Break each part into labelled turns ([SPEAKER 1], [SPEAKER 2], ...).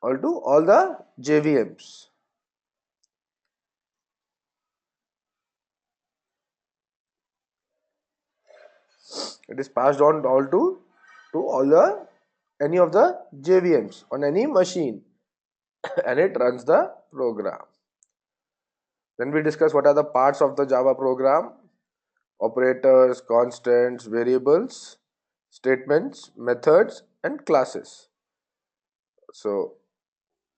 [SPEAKER 1] or to all the JVMs. It is passed on all to all the any of the JVMs on any machine and it runs the program. Then we discuss what are the parts of the Java program: operators, constants, variables, statements, methods, and classes. So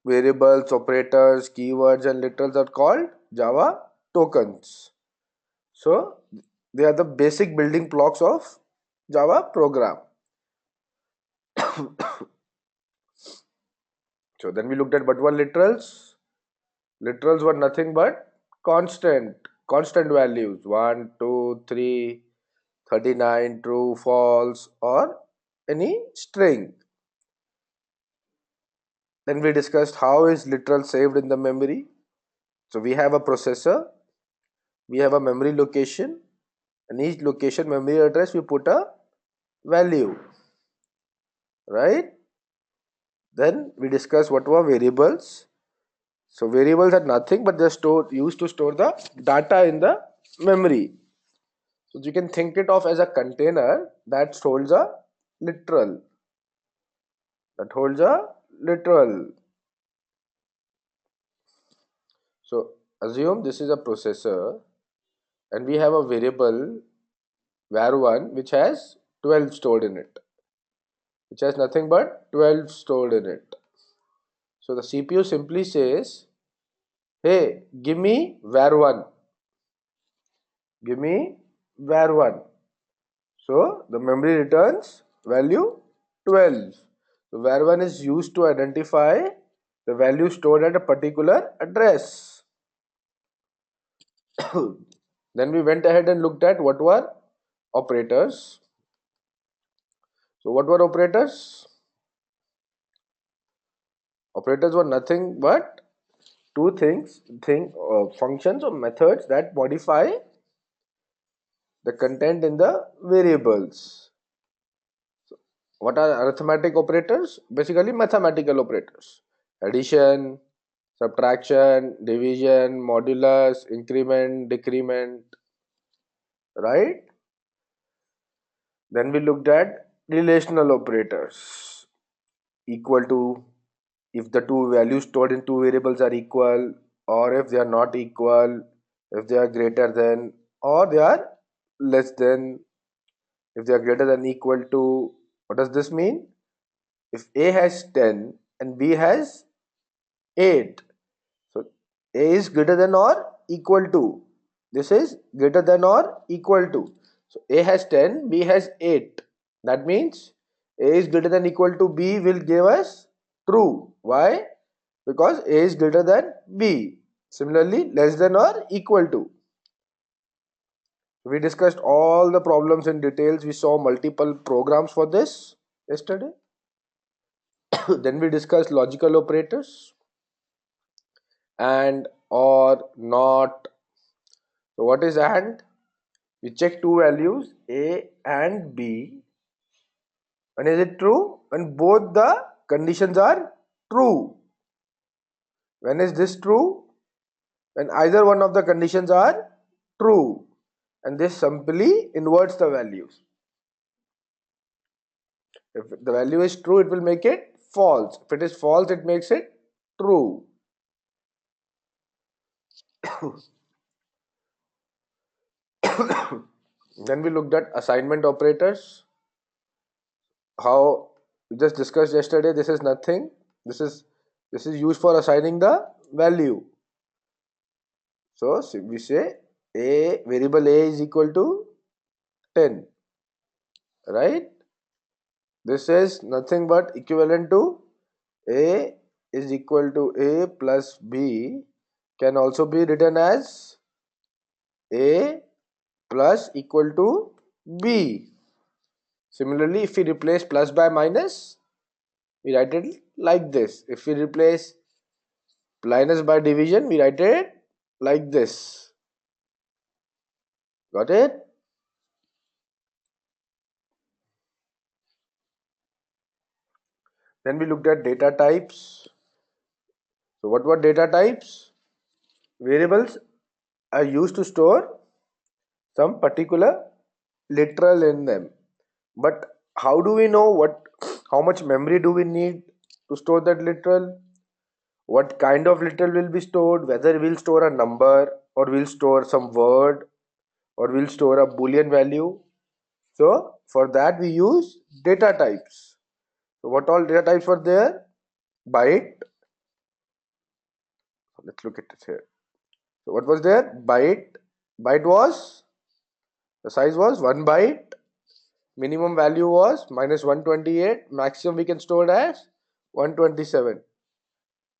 [SPEAKER 1] variables, operators, keywords, and literals are called Java tokens. So they are the basic building blocks of Java program. So then we looked at what were literals. Literals were nothing but constant values: 1, 2, 3, 39, true, false, or any string. Then we discussed how is literal saved in the memory. So we have a processor, we have a memory location, and each location memory address we put a value, right? Then we discuss what were variables. So variables are nothing but they're used to store the data in the memory. So you can think it of as a container that holds a literal. That holds a literal. So assume this is a processor and we have a variable var1 which has 12 stored in it. Which has nothing but 12 stored in it. So the CPU simply says, hey, give me var1. Give me var1. So the memory returns value 12. So var1 is used to identify the value stored at a particular address. Then we went ahead and looked at what were operators. So what were operators? Operators were nothing but two functions or methods that modify the content in the variables. So what are arithmetic operators? Basically mathematical operators: addition, subtraction, division, modulus, increment, decrement, right? Then we looked at relational operators: equal to, if the two values stored in two variables are equal, or if they are not equal, if they are greater than, or they are less than, if they are greater than equal to. What does this mean? If A has 10 and B has 8, so A is greater than or equal to, this is greater than or equal to. So A has 10, B has 8. That means A is greater than equal to B will give us true. Why? Because A is greater than B. Similarly, less than or equal to. We discussed all the problems in details. We saw multiple programs for this yesterday. Then we discussed logical operators and, or, not. So what is and? We check two values A and B. And is it true? When both the conditions are true. When is this true? When either one of the conditions are true. And this simply inverts the values. If the value is true, it will make it false. If it is false, it makes it true. Then we looked at assignment operators. How we just discussed yesterday, this is nothing. This is used for assigning the value. So we say a variable a is equal to 10, right? This is nothing but equivalent to a is equal to a plus b, can also be written as a plus equal to b. Similarly, if we replace plus by minus, we write it like this. If we replace minus by division, we write it like this. Got it? Then we looked at data types. So what were data types? Variables are used to store some particular literal in them. But how do we know how much memory do we need to store that literal? What kind of literal will be stored? Whether we'll store a number or we'll store some word or we'll store a Boolean value. So for that we use data types. So what all data types were there? Byte. Let's look at it here. So what was there? Byte. Byte was, the size was 1 byte. Minimum value was -128. Maximum we can store as 127.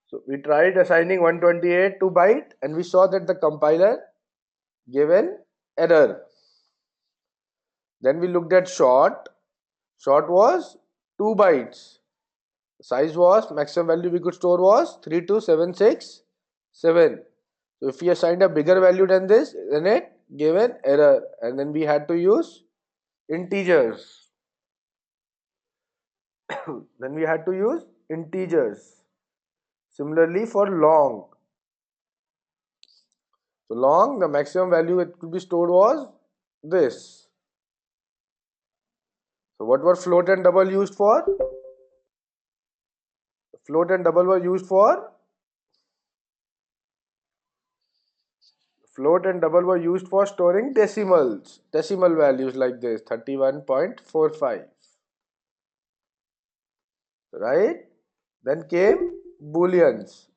[SPEAKER 1] So we tried assigning 128 to byte and we saw that the compiler gave an error. Then we looked at short. Short was 2 bytes. The size was, maximum value we could store was 32767. So if we assigned a bigger value than this, then it gave an error and then we had to use integers. Then we had to use integers. Similarly for long. So long, the maximum value it could be stored was this. So what were float and double used for? Float and double were used for storing decimals, decimal values like this, 31.45. Right? Then came booleans.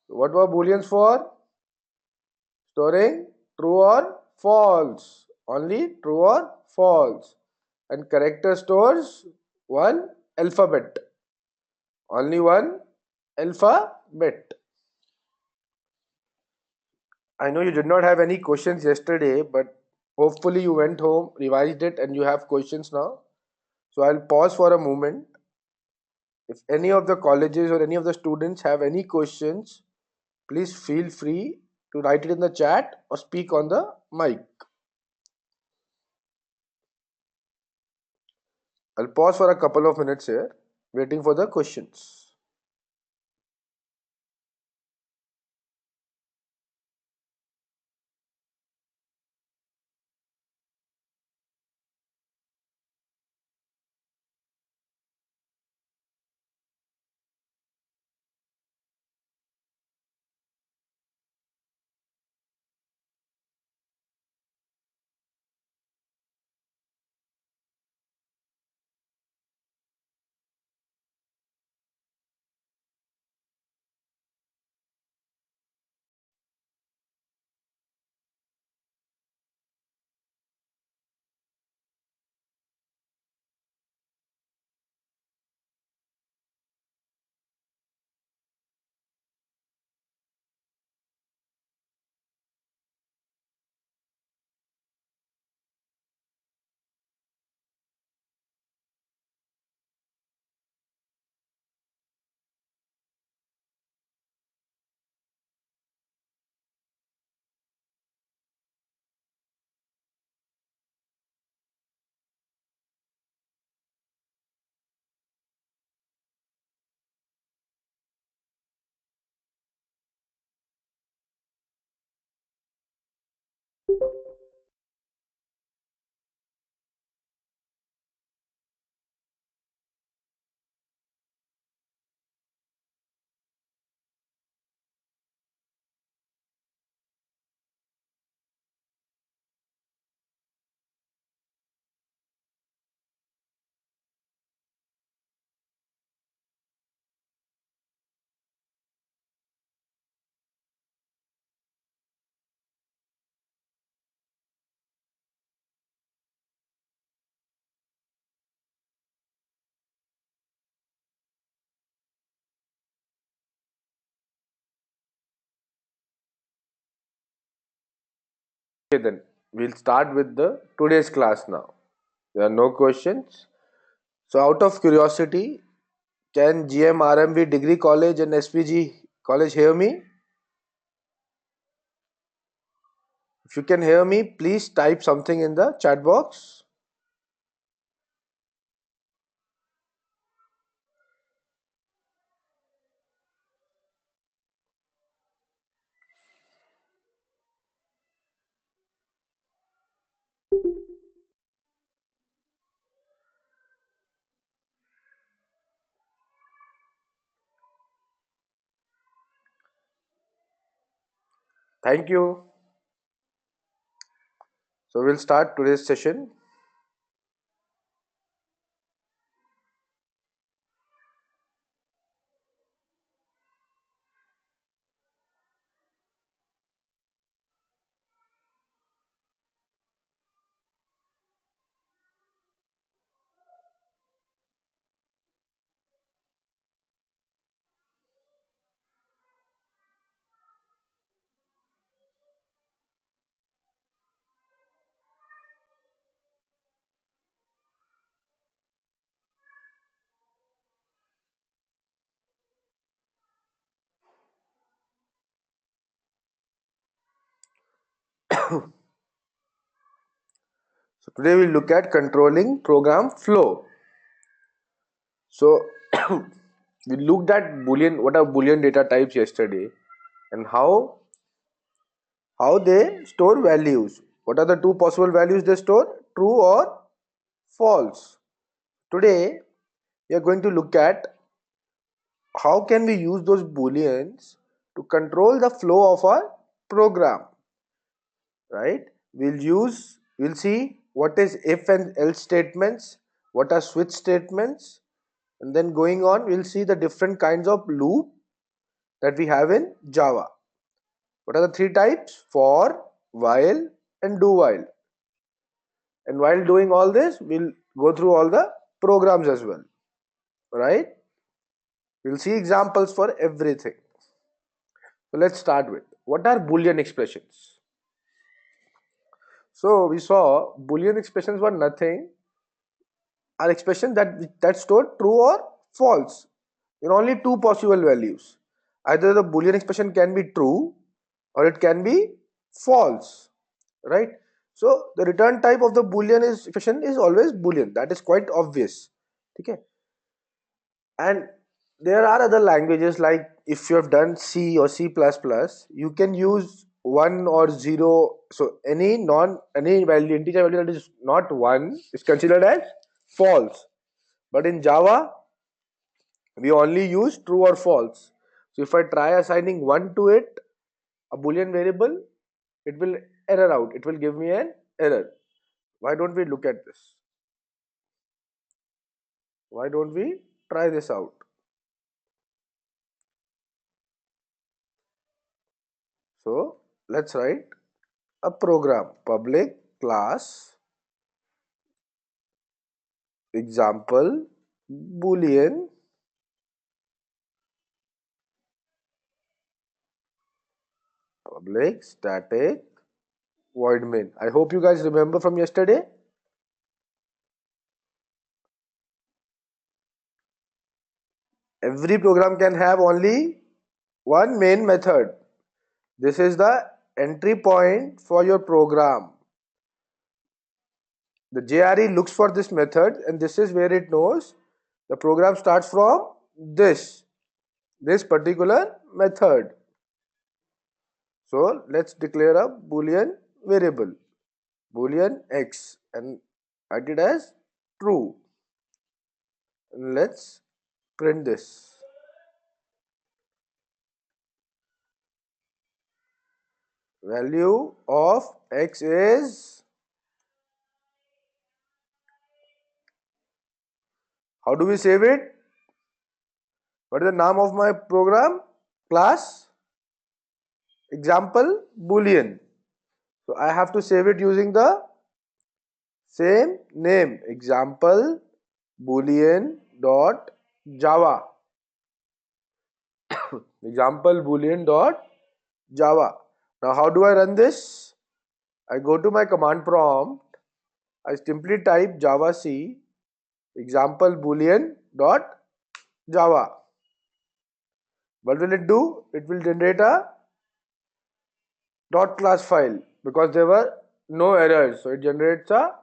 [SPEAKER 1] What were booleans for? Storing true or false. Only true or false. And character stores one alphabet. Only one alphabet. I know you did not have any questions yesterday, but hopefully you went home, revised it, and you have questions now. So I'll pause for a moment. If any of the colleges or any of the students have any questions, please feel free to write it in the chat or speak on the mic. I'll pause for a couple of minutes here, waiting for the questions. Okay, then we'll start with the today's class now. There are no questions. So out of curiosity, can GMRMV Degree College and SPG College hear me? If you can hear me, please type something in the chat box. Thank you. So we'll start today's session. So today we'll look at controlling program flow. So we looked at Boolean, what are Boolean data types yesterday, and how they store values. What are the two possible values they store? True or false. Today we are going to look at how can we use those booleans to control the flow of our program, right? We'll see what is if and else statements, what are switch statements, and then going on we'll see the different kinds of loop that we have in Java. What are the three types? For, while, and do while. And while doing all this, we'll go through all the programs as well, right? We'll see examples for everything. So let's start with what are Boolean expressions. So we saw Boolean expressions were nothing, are expressions that store true or false in only two possible values. Either the Boolean expression can be true or it can be false, right? So the return type of the Boolean expression is always Boolean. That is quite obvious. Okay. And there are other languages, like if you have done C or C++, you can use 1 or 0. So any value, integer value that is not 1 is considered as false. But in Java, we only use true or false. So if I try assigning 1 to it, a Boolean variable, it will error out. It will give me an error. Why don't we look at this? Why don't we try this out? So let's write a program, public class example boolean public static void main. I hope you guys remember from yesterday. Every program can have only one main method. This is the entry point for your program. The JRE looks for this method, and this is where it knows the program starts from this particular method. So let's declare a boolean variable, boolean x, and write it as true. And let's print this. Value of x is, how do we save it? What is the name of my program? Class example boolean. So I have to save it using the same name, example boolean dot java. Example boolean dot java. Now how do I run this? I go to my command prompt. I simply type javac example boolean dot java. What will it do? It will generate a dot class file because there were no errors. So it generates a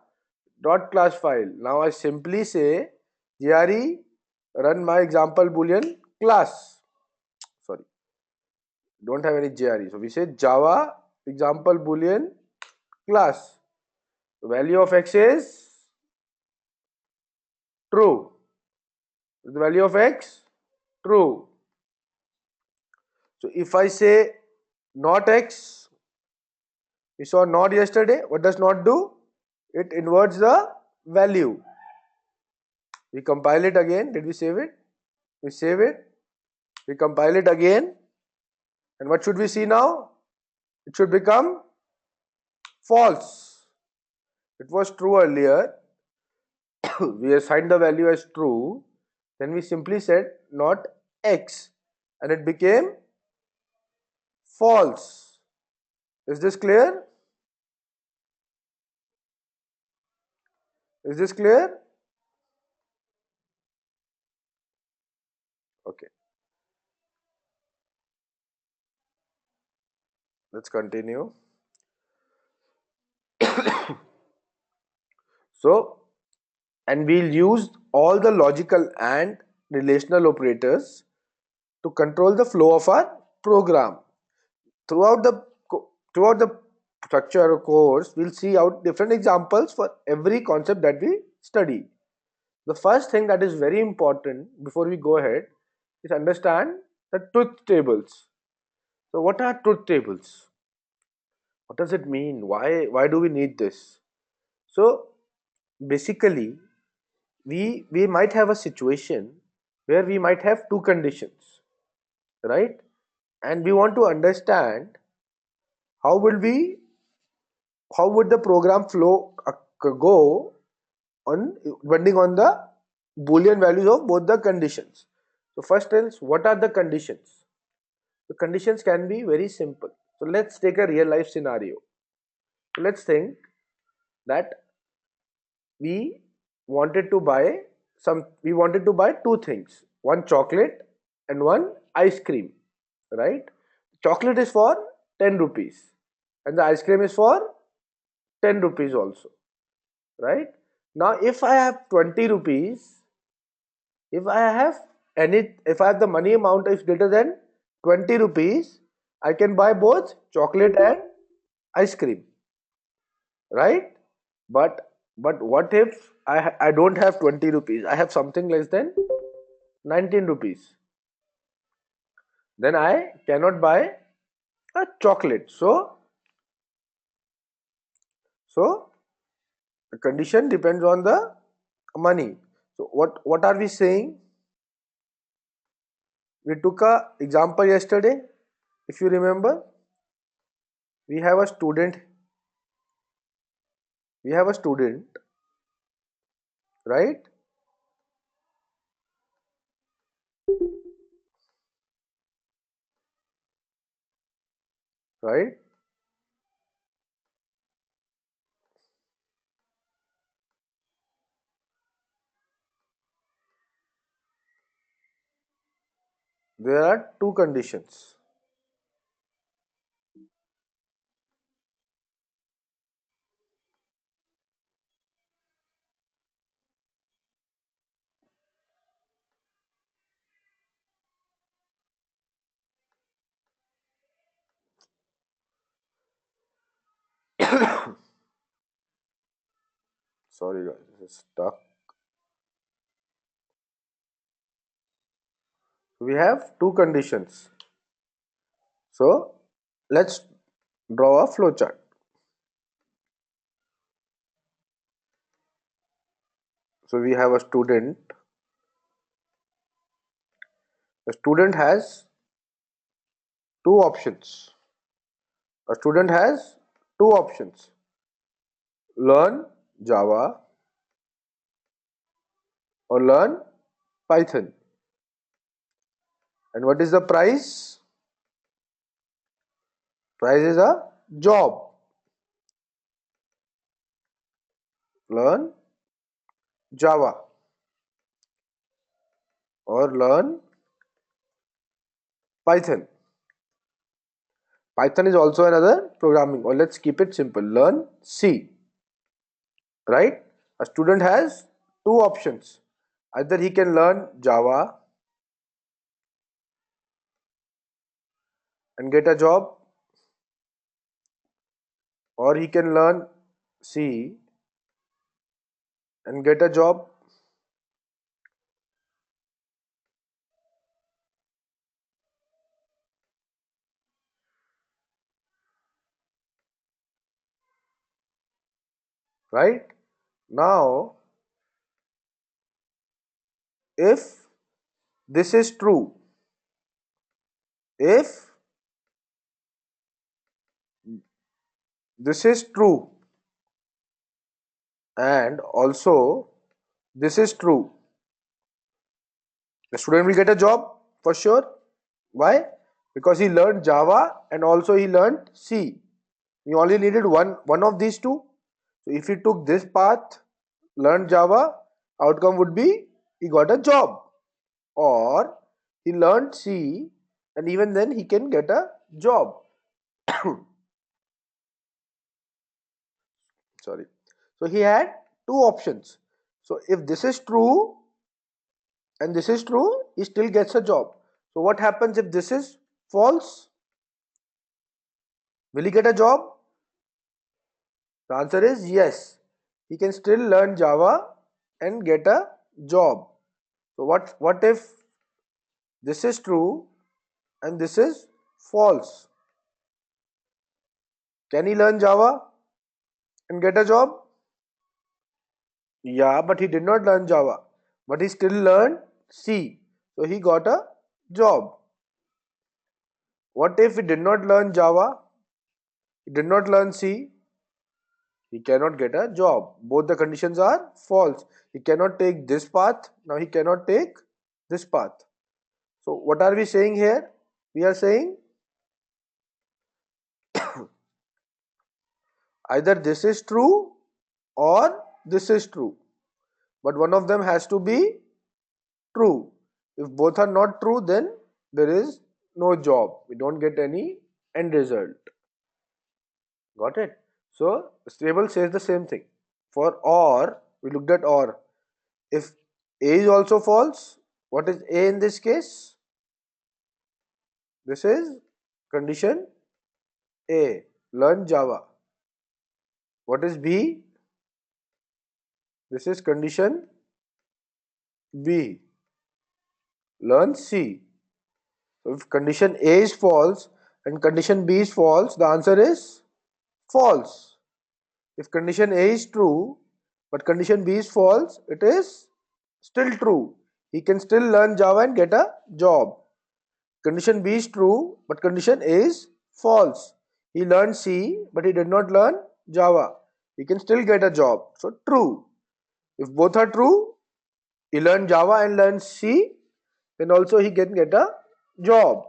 [SPEAKER 1] dot class file. Now I simply say gre run my example boolean class. Sorry, don't have any gre. So we say java example boolean class. The value of x is true. The value of x true. So if I say not x, We saw not yesterday. What does not do? It inverts the value. We compile it again. Did we save it? We save it. We compile it again. And what should we see now? It should become false. It was true earlier. We assigned the value as true. Then we simply said not x. And it became false. Is this clear? Is this clear? Okay. Let's continue. So, and we'll use all the logical and relational operators to control the flow of our program. Throughout the throughout the structure or course, we'll see out different examples for every concept that we study. The first thing that is very important before we go ahead is understand the truth tables. So what are truth tables? What does it mean? Why do we need this? So basically, we might have a situation where we might have two conditions, right? And we want to understand how will we how would the program flow go on depending on the Boolean values of both the conditions. So first else, what are the conditions? The conditions can be very simple. So let's take a real life scenario. So let's think that we we wanted to buy two things, one chocolate and one ice cream, right? Chocolate is for 10 rupees and the ice cream is for 10 rupees also, right? Now if I have 20 rupees, if I have if I have the money amount is greater than 20 rupees, I can buy both chocolate and ice cream, right? But what if I don't have 20 rupees, I have something less than 19 rupees, then I cannot buy a chocolate. So the condition depends on the money. So what are we saying? We took a example yesterday. If you remember, we have a student we have a student, right? Right? There are two conditions. Sorry guys, this is stuck. We have two conditions. So let's draw a flowchart. So we have a student. The student has two options. A student has two options. Learn Java or learn Python. And what is the price? Price is a job. Learn Java or learn Python. Python is also another programming, or let's keep it simple. Learn C. Right? A student has two options. Either he can learn Java and get a job, or he can learn C and get a job. right? Now, if this is true, if this is true and also this is true, the student will get a job for sure. Why? Because he learned Java and also he learned C. He only needed one of these two. So if he took this path, learned Java, outcome would be he got a job. Or he learned C and even then he can get a job. Sorry. So he had two options. So if this is true and this is true, he still gets a job. So what happens if this is false? Will he get a job? The answer is yes. He can still learn Java and get a job. So what if this is true and this is false? Can he learn Java and get a job? Yeah, but he did not learn Java. But he still learned C. So he got a job. What if he did not learn Java? He did not learn C. He cannot get a job. Both the conditions are false. He cannot take this path. Now he cannot take this path. So what are we saying here? We are saying either this is true or this is true. But one of them has to be true. If both are not true, then there is no job. We don't get any end result. Got it? So this table says the same thing. For or, we looked at or. If A is also false, what is A in this case? This is condition A. Learn Java. What is B? This is condition B. Learn C. So if condition A is false and condition B is false, the answer is false. If condition A is true but condition B is false, it is still true. He can still learn Java and get a job. Condition B is true but condition A is false. He learned C but he did not learn Java. He can still get a job. So true. If both are true, he learned Java and learned C, then also he can get a job.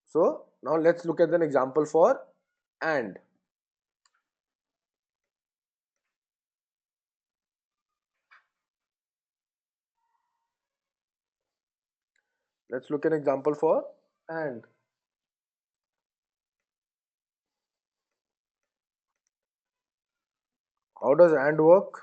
[SPEAKER 1] So now let's look at an example for and. Let's look at an example for and. How does and work?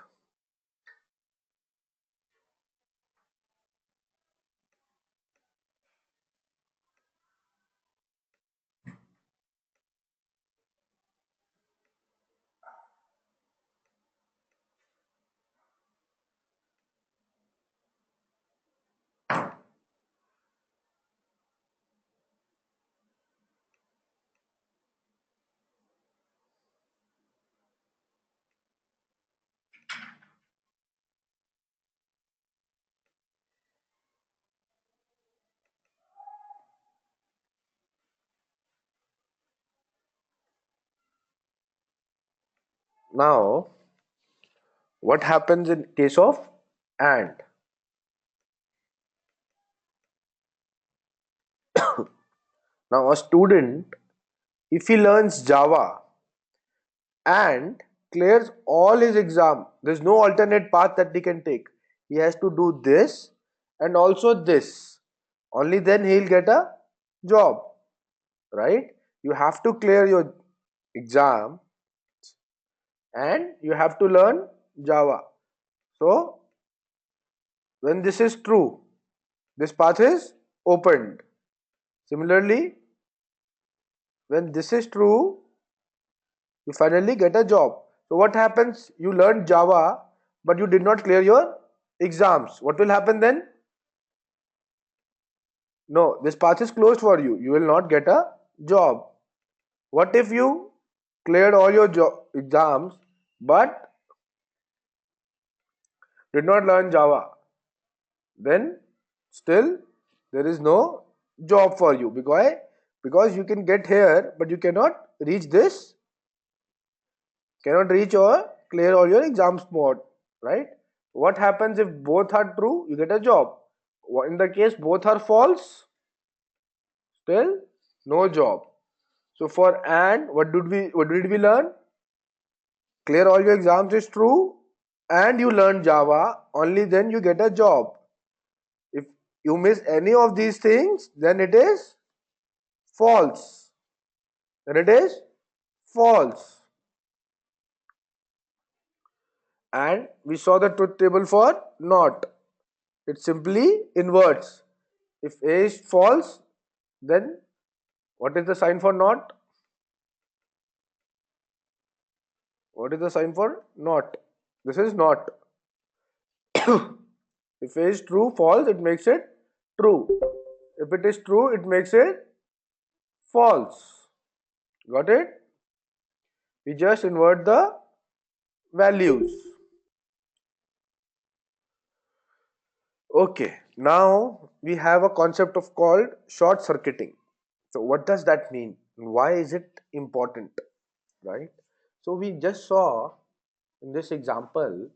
[SPEAKER 1] Now, what happens in case of and? Now, a student, if he learns Java and clears all his exam, there's no alternate path that he can take. He has to do this and also this. Only then he'll get a job, right? You have to clear your exam and you have to learn Java. So, when this is true, this path is opened. Similarly, when this is true, you finally get a job. So what happens? You learned Java, but you did not clear your exams. What will happen then? No, this path is closed for you. You will not get a job. What if you cleared all your exams, but did not learn Java, then still there is no job for you. Because you can get here, but you cannot reach this, cannot reach or clear all your exams mode, right? What happens if both are true? You get a job. In the case both are false, still no job. So for and what did we learn? Clear all your exams is true, and you learn Java, only then you get a job. If you miss any of these things, then it is false. Then it is false. And we saw the truth table for not. It simply inverts. If A is false, then what is the sign for not? What is the sign for not? This is not. If A is true, false, it makes it true. If it is true, it makes it false. Got it? We just invert the values. Okay, now we have a concept of called short circuiting. So what does that mean? Why is it important? Right? So we just saw in this example.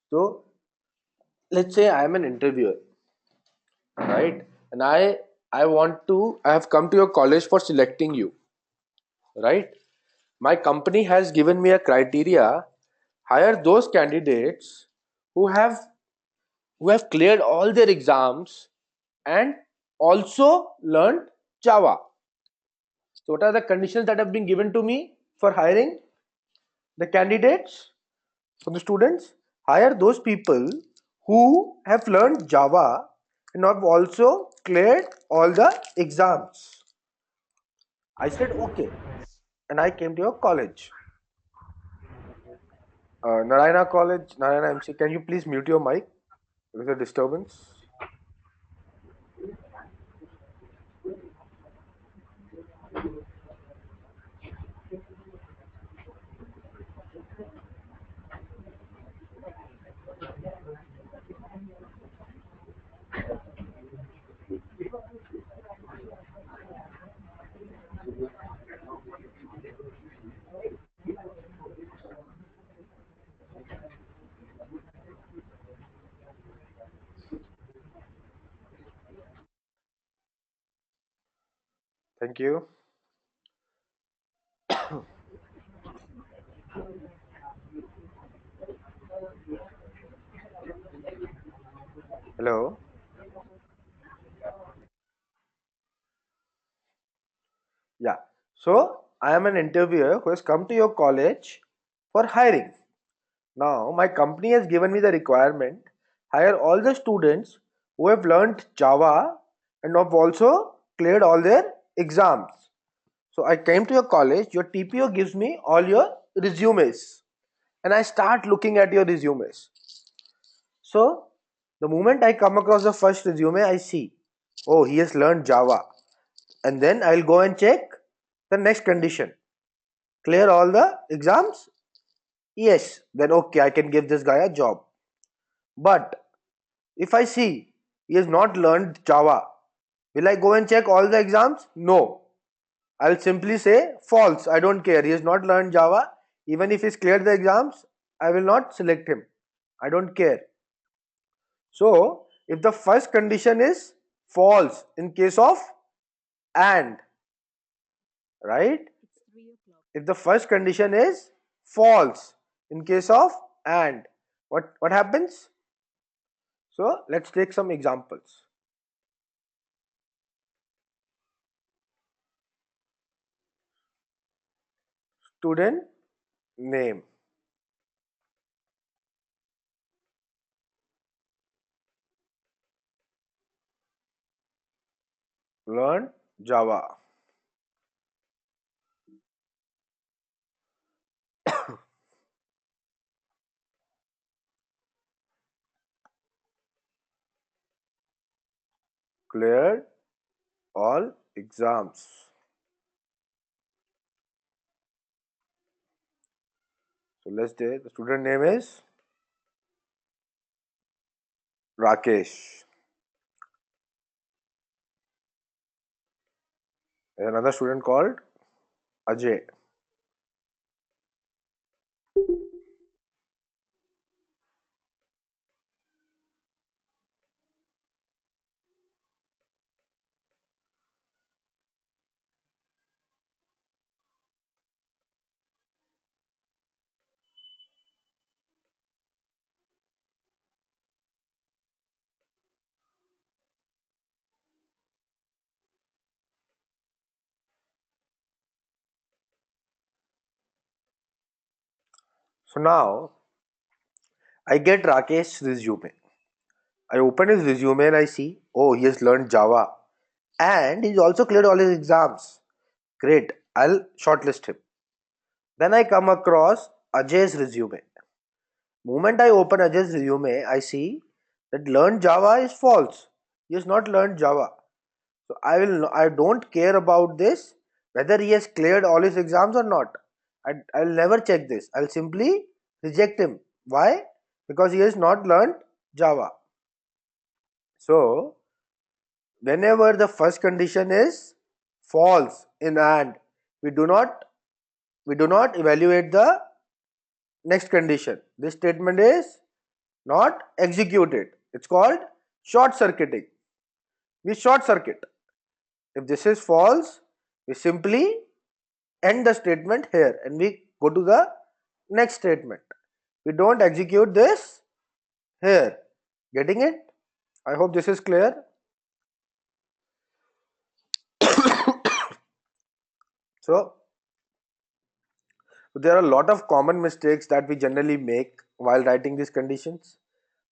[SPEAKER 1] So let's say I am an interviewer, right? And I have come to your college for selecting you, right? My company has given me a criteria: hire those candidates who have who have cleared all their exams and also learned Java. So what are the conditions that have been given to me for hiring the candidates? For the students, hire those people who have learned Java and have also cleared all the exams. I said okay, and I came to your college. Narayana College, Narayana MC, can you please mute your mic? There's a disturbance. Thank you. Hello. Yeah. So I am an interviewer who has come to your college for hiring. Now my company has given me the requirement: hire all the students who have learned Java and have also cleared all their exams. So I came to your college, your TPO gives me all your resumes, and I start looking at your resumes. So the moment I come across the first resume, I see, oh, he has learned Java. And then I'll go and check the next condition. Clear all the exams? Yes. Then okay, I can give this guy a job. But if I see he has not learned Java, will I go and check all the exams? No. I'll simply say false. I don't care. He has not learned Java. Even if he's cleared the exams, I will not select him. I don't care. So, if the first condition is false in case of and, right? If the first condition is false in case of and, what happens? So, let's take some examples. Student name, learn Java. Cleared all exams. So let's say the student name is Rakesh. There's another student called Ajay. So now I get Rakesh's resume. I open his resume and I see, oh, he has learned Java and he's also cleared all his exams. Great, I'll shortlist him. Then I come across Ajay's resume. Moment I open Ajay's resume, I see that learned Java is false. He has not learned Java. So I don't care about this whether he has cleared all his exams or not. I'll never check this. I'll simply reject him. Why? Because he has not learned Java. So whenever the first condition is false in AND, we do not evaluate the next condition. This statement is not executed. It's called short circuiting. We short circuit. If this is false, we simply end the statement here and we go to the next statement. We don't execute this here. Getting it? I hope this is clear. So there are a lot of common mistakes that we generally make while writing these conditions.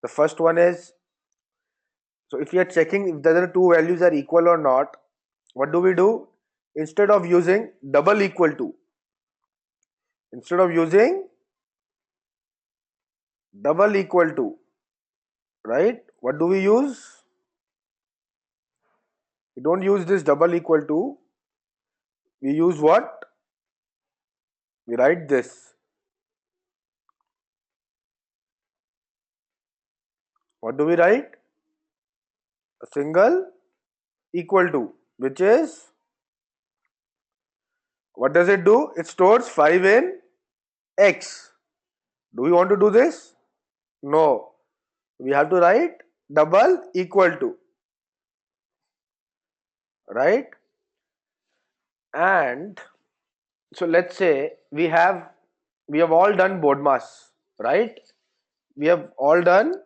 [SPEAKER 1] The first one is, so if we are checking if the other two values are equal or not, what do? Instead of using instead of using double equal to, right? What do we use? We don't use this double equal to. We use what? We write this. What do we write? A single equal to, which is, what does it do? It stores 5 in X. Do we want to do this? No. We have to write double equal to, right? And so let's say we have all done board mass, right? We have all done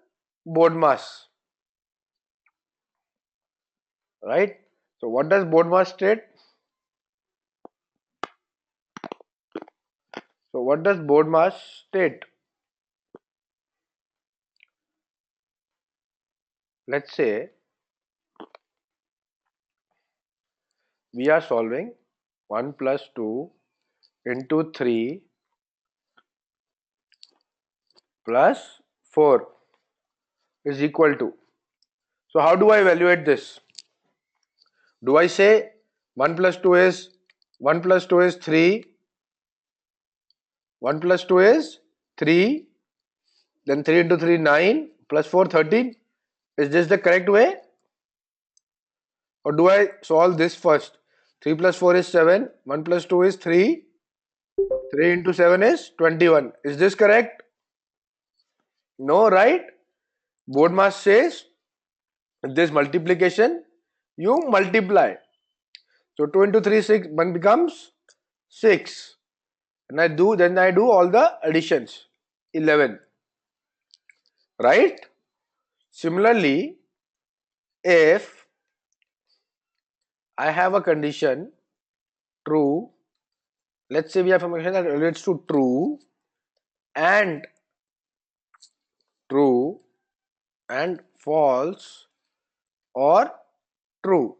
[SPEAKER 1] board mass, right? So what does board mass state? So what does board mass state? Let's say we are solving 1 plus 2 into 3 plus 4 is equal to. So how do I evaluate this? Do I say 1 plus 2 is 3, 1 plus 2 is 3, then 3 into 3 9, plus 4 13? Is this the correct way? Or do I solve this first? 3 plus 4 is 7, 1 plus 2 is 3, 3 into 7 is 21. Is this correct? No, right? Board mass says this multiplication, you multiply. So 2 into 3 6, 1 becomes 6. And then I do all the additions, 11. Right? Similarly, if I have a condition true, let's say we have a function that relates to true and false or true.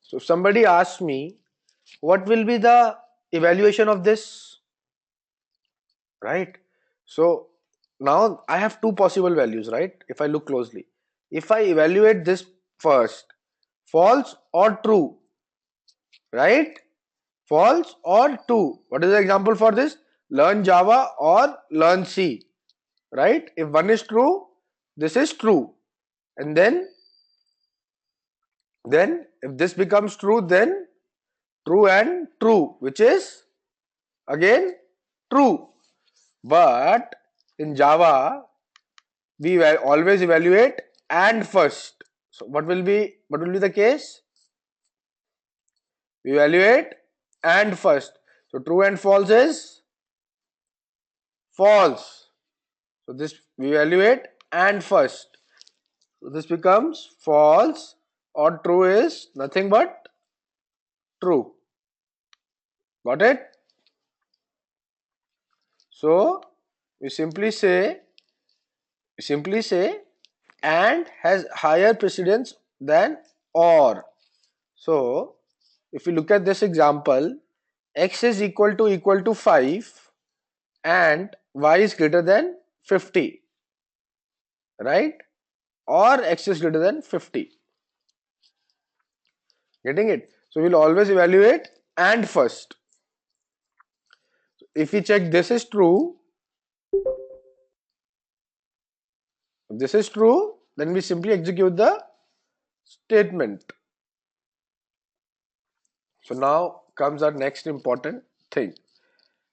[SPEAKER 1] So somebody asks me, what will be the evaluation of this? Right? So now I have two possible values, right? If I look closely, if I evaluate this first, false or true, right? False or true. What is the example for this? learn Java or learn C, right? If one is true, this is true. And then if this becomes true, then true and true, which is again true. But in Java, we always evaluate and first. So what will be the case? We evaluate and first. So true and false is false. So this we evaluate and first. So this becomes false, or true is nothing but true. Got it? So we simply say and has higher precedence than or. So if you look at this example, x is equal to 5 and y is greater than 50, right? Or x is greater than 50. Getting it? So we'll always evaluate and first. If we check this is true, if this is true, then we simply execute the statement. So now comes our next important thing,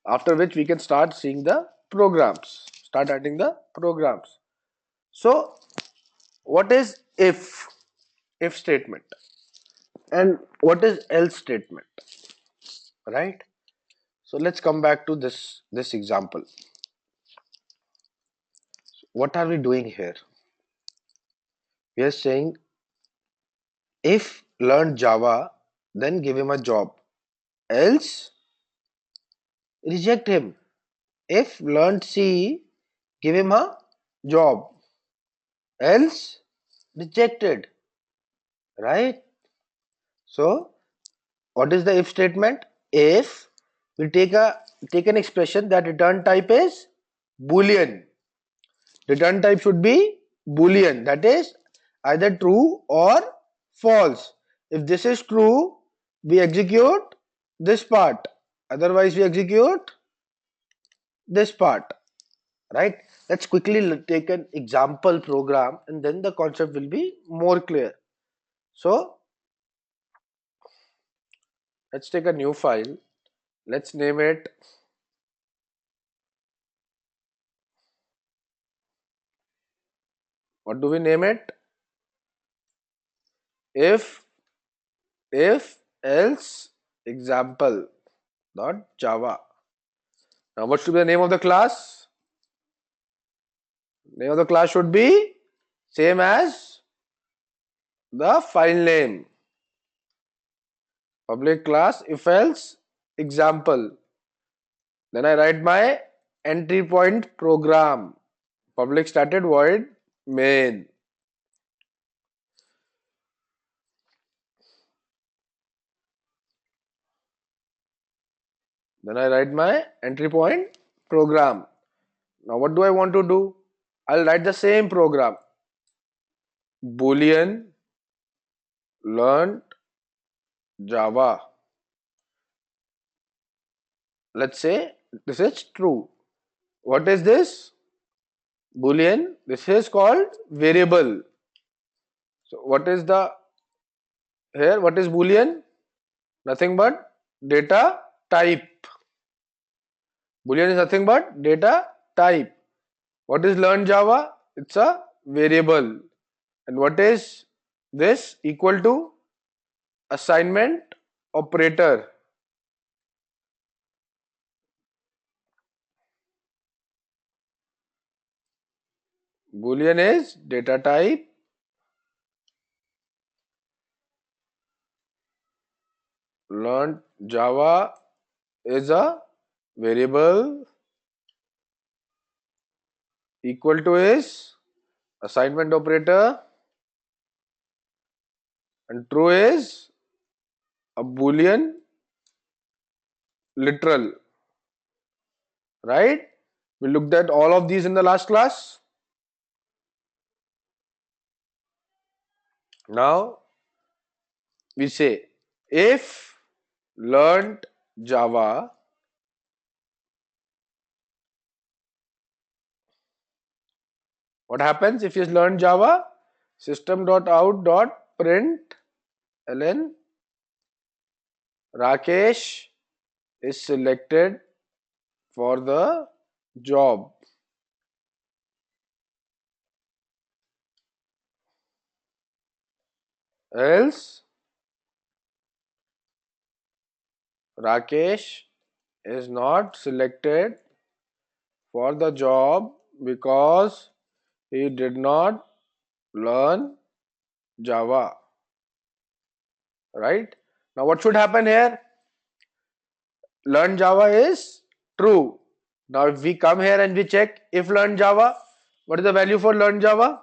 [SPEAKER 1] after which we can start seeing the programs, start adding the programs. So what is if statement and what is else statement, right? So let's come back to this example. What are we doing here? We are saying if learn Java, then give him a job, else reject him. If learned C, give him a job, else rejected, right? So what is the if statement? If we take an expression that return type is Boolean, return type should be Boolean, that is either true or false. If this is true, we execute this part, otherwise we execute this part, right? Let's quickly take an example program and then the concept will be more clear. So let's take a new file. Let's name it, what do we name it? If else example dot Java. Now what should be the name of the class? Name of the class should be same as the file name. Public class if else example. Then I write my entry point program. Public started void main. Then I write my entry point program. Now what do I want to do? I'll write the same program. Boolean learned Java. Let's say this is true. What is this? Boolean. This is called variable. So what is the here? What is Boolean? Nothing but data type. Boolean is nothing but data type. What is learn Java? It's a variable. And what is this? Equal to assignment operator. Boolean is data type. Learned Java is a variable. Equal to is assignment operator. And true is a Boolean literal. Right? We looked at all of these in the last class. Now we say if learned Java What happens if you learn Java? System.out.println Rakesh is selected for the job. Else Rakesh is not selected for the job because he did not learn Java. Right? Now what should happen here? Learn Java is true. Now if we come here and we check if learn Java, what is the value for learn Java?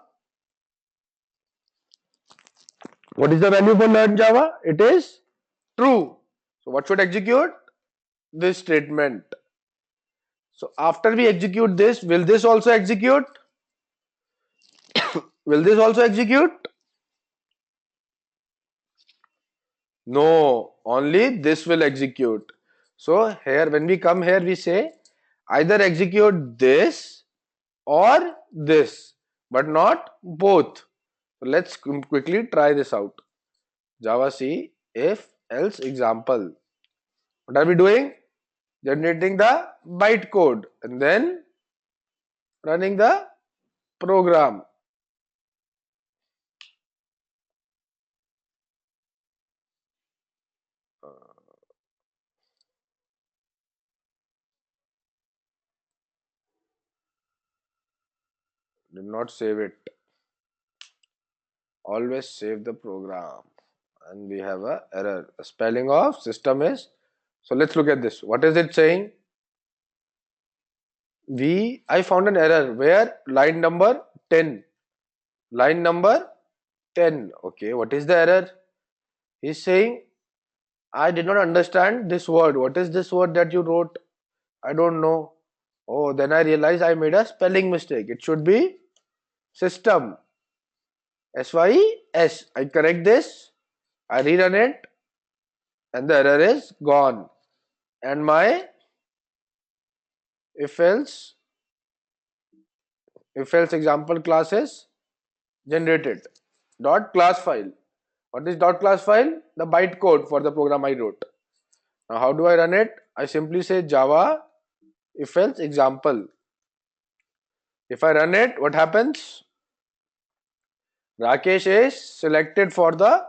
[SPEAKER 1] What is the value for learn Java? It is true. So what should execute? This statement. So after we execute this, will this also execute? Will this also execute? No, only this will execute. So here when we come here we say either execute this or this, but not both. So let's quickly try this out. Java C if else example. What are we doing? Generating the bytecode and then running the program. Did not save it. Always save the program. And we have a error. A spelling of system is. So let's look at this. What is it saying? I found an error where line number 10. Line number 10. Okay, what is the error? He's saying, I did not understand this word. What is this word that you wrote? I don't know. Oh, then I realized I made a spelling mistake. It should be system. SYS. I correct this. I rerun it. And the error is gone. And my if else example class is generated. Dot class file. What is dot class file? The bytecode for the program I wrote. Now how do I run it? I simply say Java if else example. If I run it, what happens? Rakesh is selected for the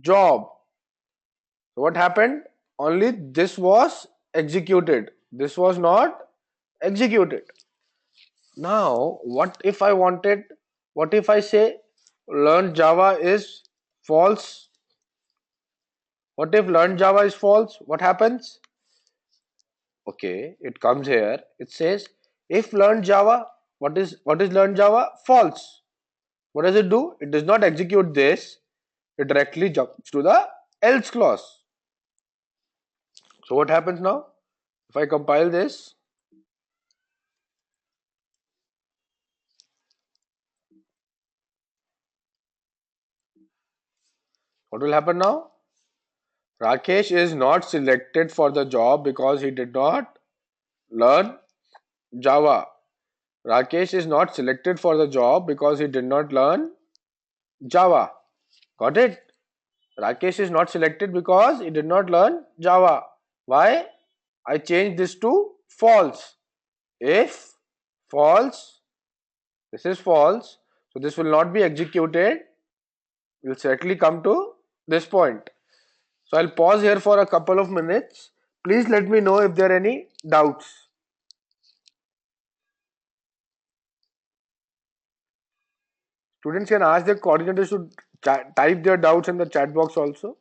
[SPEAKER 1] job. So what happened? Only this was executed. This was not executed. Now, what if I wanted, what if I say learn Java is false? What if learn Java is false? What happens? Okay, it comes here. It says if learn Java, what is learn Java? False. What does it do? It does not execute this. It directly jumps to the else clause. So what happens now? If I compile this, what will happen now? Rakesh is not selected for the job because he did not learn Java. Rakesh is not selected for the job because he did not learn Java. Got it? Rakesh is not selected because he did not learn Java. Why? I changed this to false. If false, this is false, so this will not be executed. We'll certainly come to this point. So I'll pause here for a couple of minutes. Please let me know if there are any doubts. Students can ask their coordinators to type their doubts in the chat box also.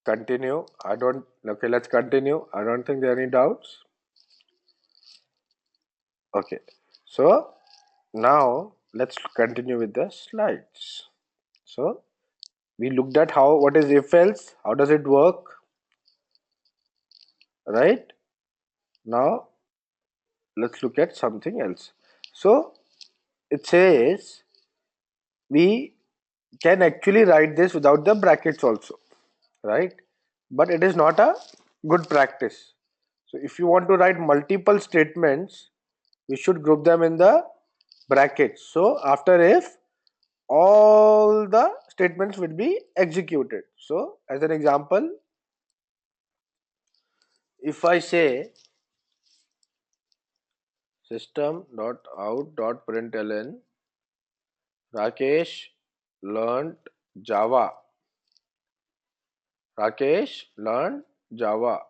[SPEAKER 1] Continue. I don't. Okay, let's continue. I don't think there are any doubts. Okay. So now let's continue with the slides. So we looked at what is if else, how does it work, right? Now let's look at something else. So it says we can actually write this without the brackets also, right? But it is not a good practice. So if you want to write multiple statements, we should group them in the brackets. So after if, all the statements will be executed. So as an example, if I say system.out.println Rakesh learned Java. Rakesh learned Java.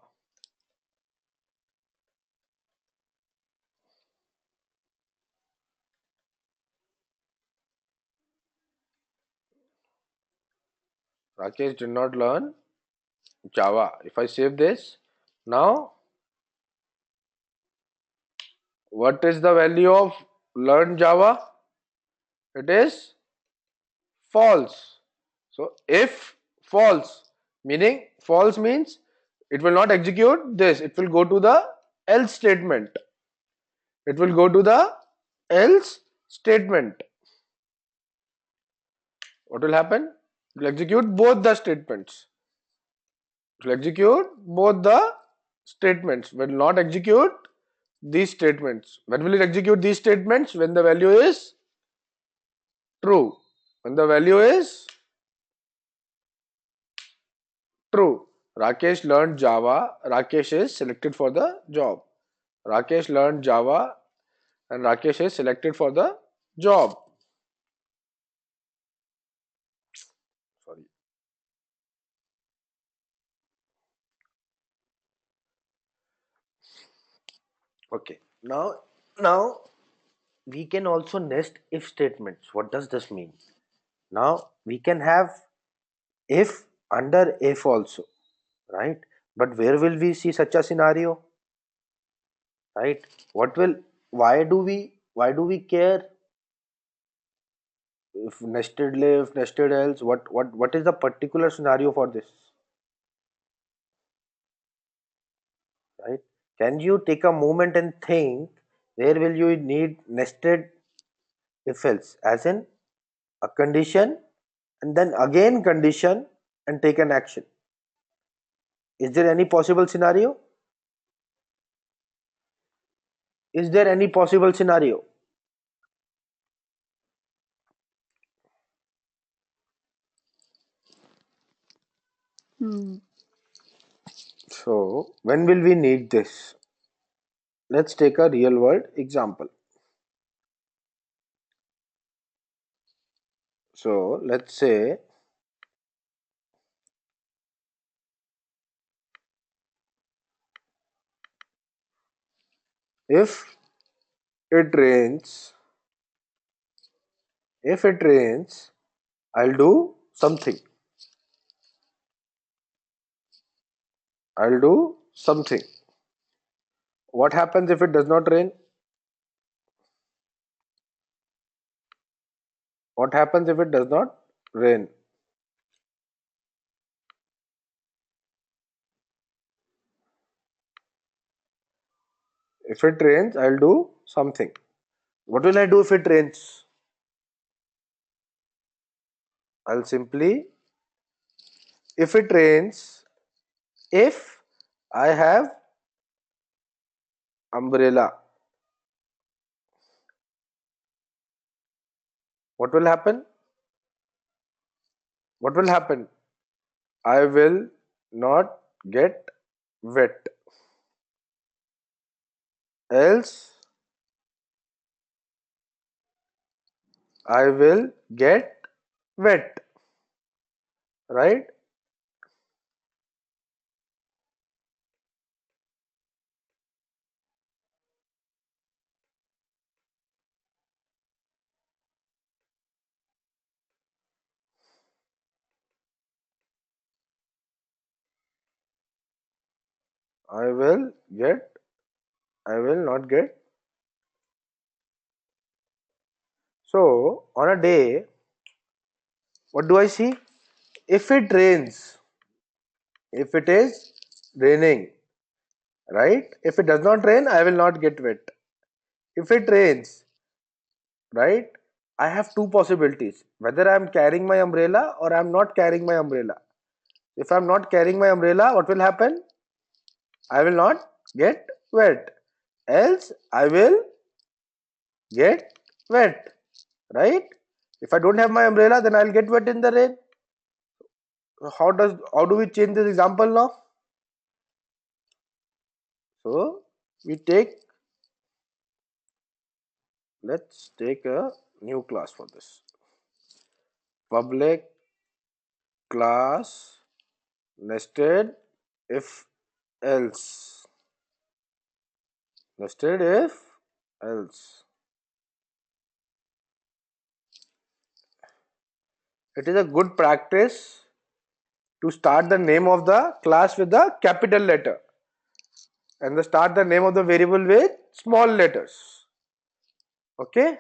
[SPEAKER 1] Rakesh did not learn Java. If I save this, now what is the value of learn Java? It is false. So if false, meaning false means it will not execute this, it will go to the else statement. It will go to the else statement. What will happen? It will execute both the statements. It will execute both the statements. Will not execute these statements. When will it execute these statements? When the value is true. When the value is true. Rakesh learned Java. Rakesh is selected for the job. Rakesh learned Java and Rakesh is selected for the job. Sorry. Okay. Now we can also nest if statements. What does this mean? Now we can have if under if also, right? But where will we see such a scenario, right? What will why do we care if nested if nested else? What is the particular scenario for this, right? Can you take a moment and think where will you need nested if else, as in a condition and then again condition and take an action? Is there any possible scenario? Is there any possible scenario?
[SPEAKER 2] Hmm.
[SPEAKER 1] So when will we need this? Let's take a real world example. So let's say if it rains, if it rains, I'll do something. I'll do something. What happens if it does not rain? What happens if it does not rain? If it rains, I'll do something. What will I do if it rains? I'll simply, if it rains, if I have umbrella, what will happen? What will happen? I will not get wet. Else, I will get wet. Right? I will get, I will not get. So on a day, what do I see? If it rains, if it is raining, right? If it does not rain, I will not get wet. If it rains, right? I have two possibilities, whether I am carrying my umbrella or I am not carrying my umbrella. If I am not carrying my umbrella, what will happen? I will not get wet. Else, I will get wet, right? If I don't have my umbrella, then I'll get wet in the rain. So how do we change this example now? So we take, let's take a new class for this. Public class nested if else. Nested if else. It is a good practice to start the name of the class with the capital letter and start the name of the variable with small letters. Okay.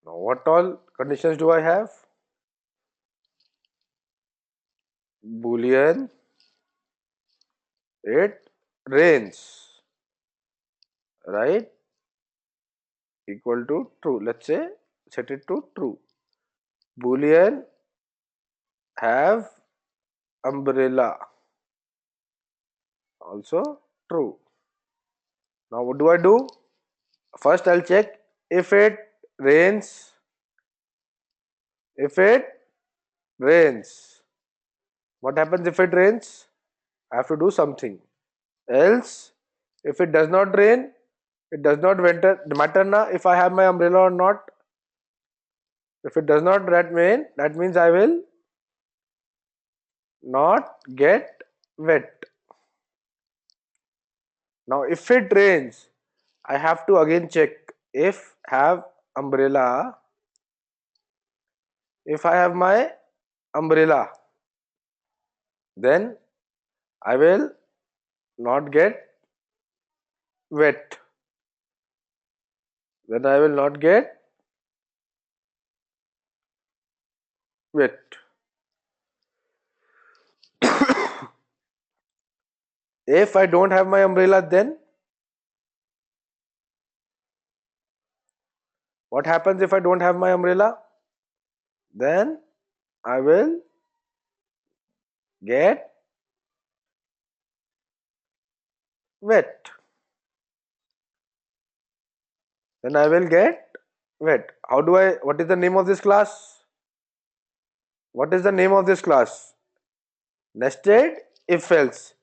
[SPEAKER 1] Now what all conditions do I have? Boolean, it rains, right? Equal to true. Let's say set it to true. Boolean have umbrella, also true. Now what do I do? First I'll check if it rains. If it rains, what happens if it rains? I have to do something. Else, if it does not rain, it does not matter na if I have my umbrella or not. If it does not rain, that means I will not get wet. Now if it rains, I have to again check if have umbrella. If I have my umbrella, then I will not get wet. Then I will not get wet. If I don't have my umbrella, then what happens if I don't have my umbrella? Then I will get wet. Then I will get wet. What is the name of this class? What is the name of this class? Nested if else.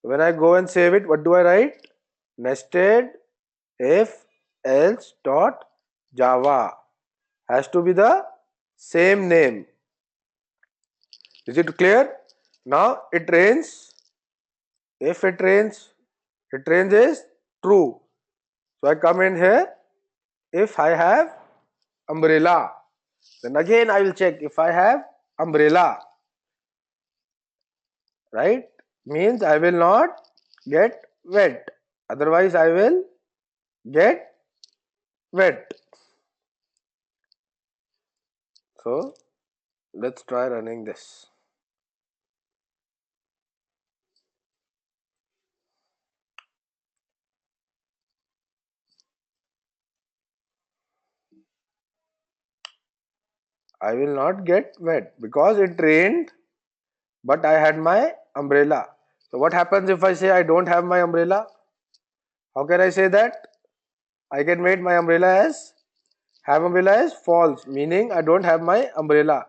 [SPEAKER 1] When I go and save it, what do I write? Nested if else dot java. Has to be the same name. Is it clear? Now it rains. If it rains is true. So I come in here. If I have umbrella, then again I will check if I have umbrella, right? Means I will not get wet. Otherwise I will get wet. So let's try running this. I will not get wet because it rained, but I had my umbrella. So what happens if I say I don't have my umbrella? How can I say that? I can make my umbrella as have umbrella as false, meaning I don't have my umbrella.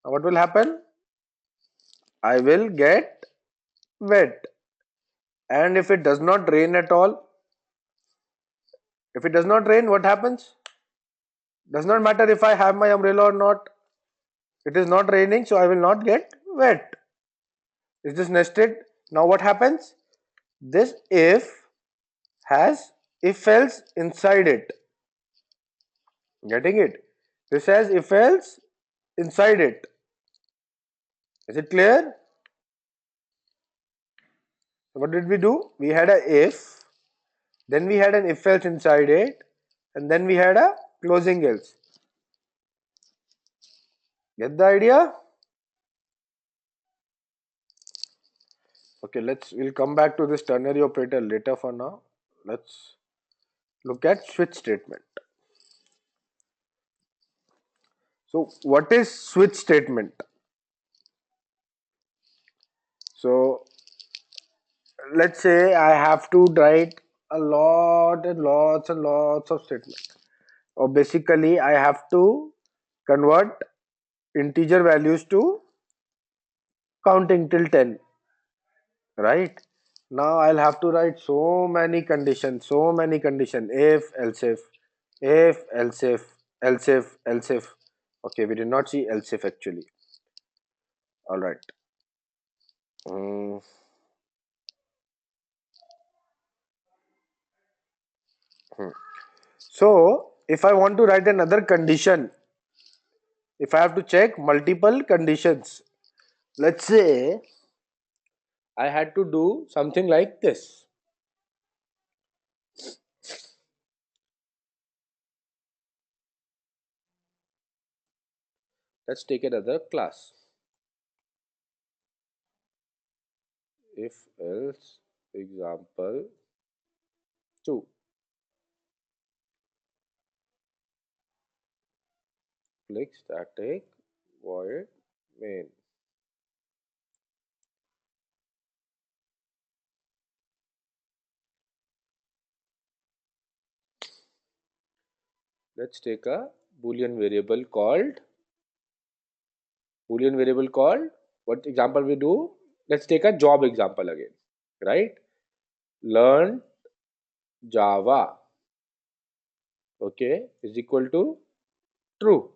[SPEAKER 1] Now what will happen? I will get wet. And if it does not rain at all, if it does not rain, what happens? Does not matter if I have my umbrella or not. It is not raining, so I will not get wet. Is this nested? Now what happens? This if has if else inside it. Getting it? This has if else inside it. Is it clear? What did we do? We had a if, then we had an if else inside it, and then we had a closing else. Get the idea? Okay, we'll come back to this ternary operator later. For now, let's look at switch statement. So what is switch statement? So let's say I have to write a lot and lots and lots of statements, or basically I have to convert integer values to counting till 10, right? Now I'll have to write so many conditions, if else if. Okay, we did not see else if actually. All right. Mm, hmm. So if I want to write another condition, if I have to check multiple conditions, let's say I had to do something like this. Let's take another class. If else example 2. Click static void main. Let's take a boolean variable called what example we do. Let's take a job example again, right? Learn Java, okay, is equal to true.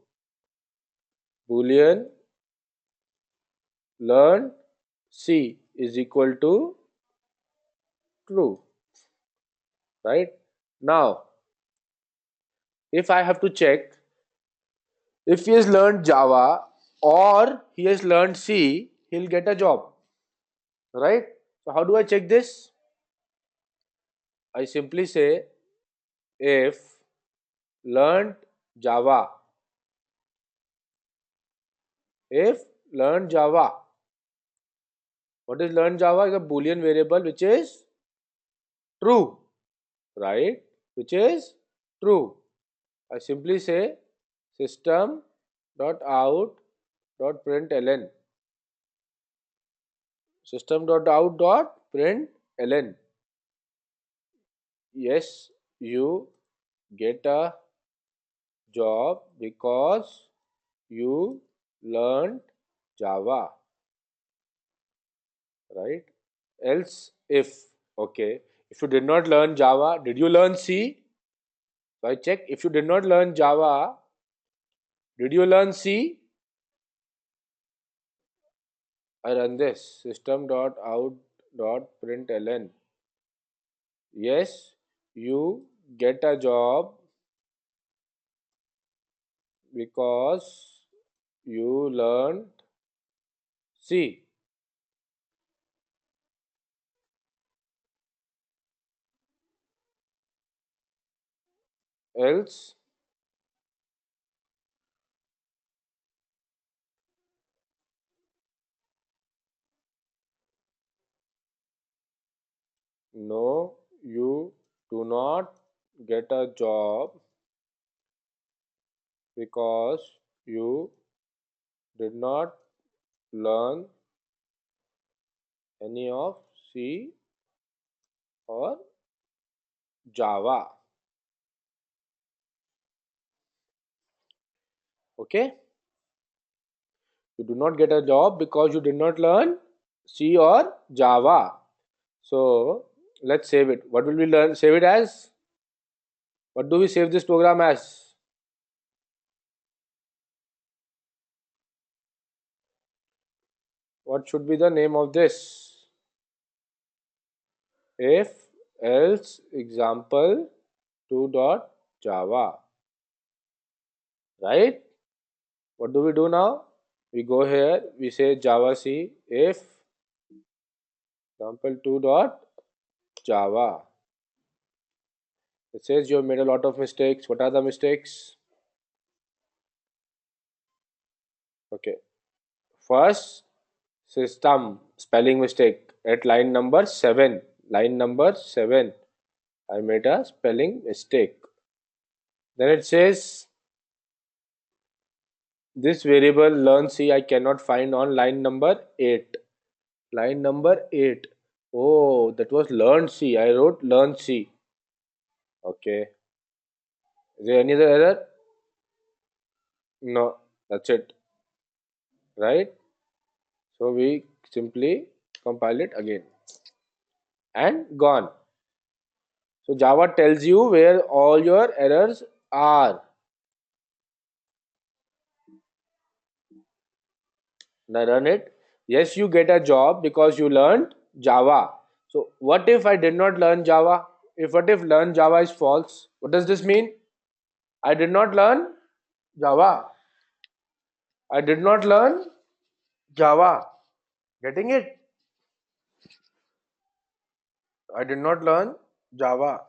[SPEAKER 1] Boolean learn C is equal to true, right? Now if I have to check if he has learned Java or he has learned C, he'll get a job, right? So how do I check this? I simply say if learned Java, if learned Java, what is learned Java? Is a Boolean variable which is true, right? Which is true. I simply say system dot out dot println, system dot out dot println. Yes, you get a job because you learned Java, right? Else if, okay, if you did not learn Java, did you learn C? So I check if you did not learn Java, did you learn C? I run this system dot out dot println. Yes, you get a job because you learned C. Else no, you do not get a job because you did not learn any of C or Java. Okay? You do not get a job because you did not learn C or Java. So let's save it. What will we learn? Save it as? What do we save this program as? What should be the name of this? If else example 2 dot Java, right? What do we do now? We go here, we say Java C if example2 dot Java. It says you have made a lot of mistakes. What are the mistakes? Okay. First, system spelling mistake at line number 7. Line number 7. I made a spelling mistake. Then it says this variable learn C I cannot find on line number 8. Line number 8. Oh, that was learn C. I wrote learn C. Okay. Is there any other error? No. That's it. Right? So we simply compile it again. And gone. So Java tells you where all your errors are. Now run it. Yes, you get a job because you learned Java. So what if I did not learn Java? What if learn Java is false? What does this mean? I did not learn Java. I did not learn Java. Getting it? I did not learn Java.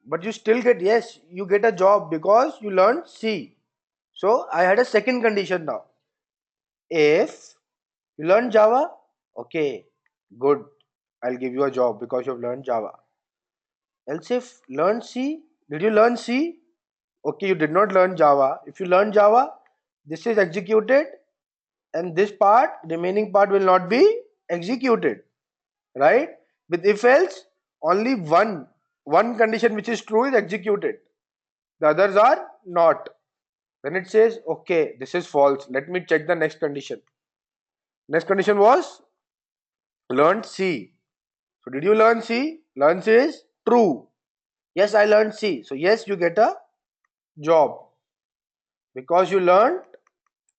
[SPEAKER 1] But you still get, yes, you get a job because you learned C. So I had a second condition now. If you learn Java, okay, good. I'll give you a job because you have learned Java. Else if learn C, did you learn C? Okay, you did not learn Java. If you learn Java, this is executed and this part, remaining part will not be executed, right? With if else, only one condition which is true is executed. The others are not. Then it says, okay, this is false. Let me check the next condition. Next condition was learned C. So did you learn C? Learn C is true. Yes, I learned C. So yes, you get a job because you learned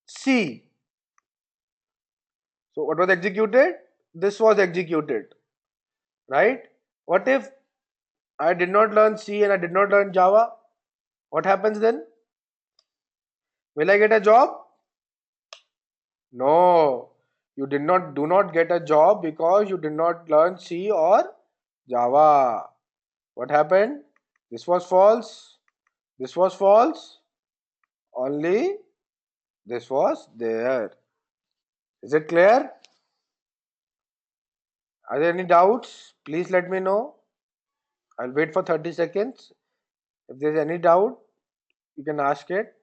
[SPEAKER 1] C. So what was executed? This was executed, right? What if I did not learn C and I did not learn Java? What happens then? Will I get a job? No. You do not get a job because you did not learn C or Java. What happened? This was false. This was false. Only this was there. Is it clear? Are there any doubts? Please let me know. I'll wait for 30 seconds. If there's any doubt, you can ask it.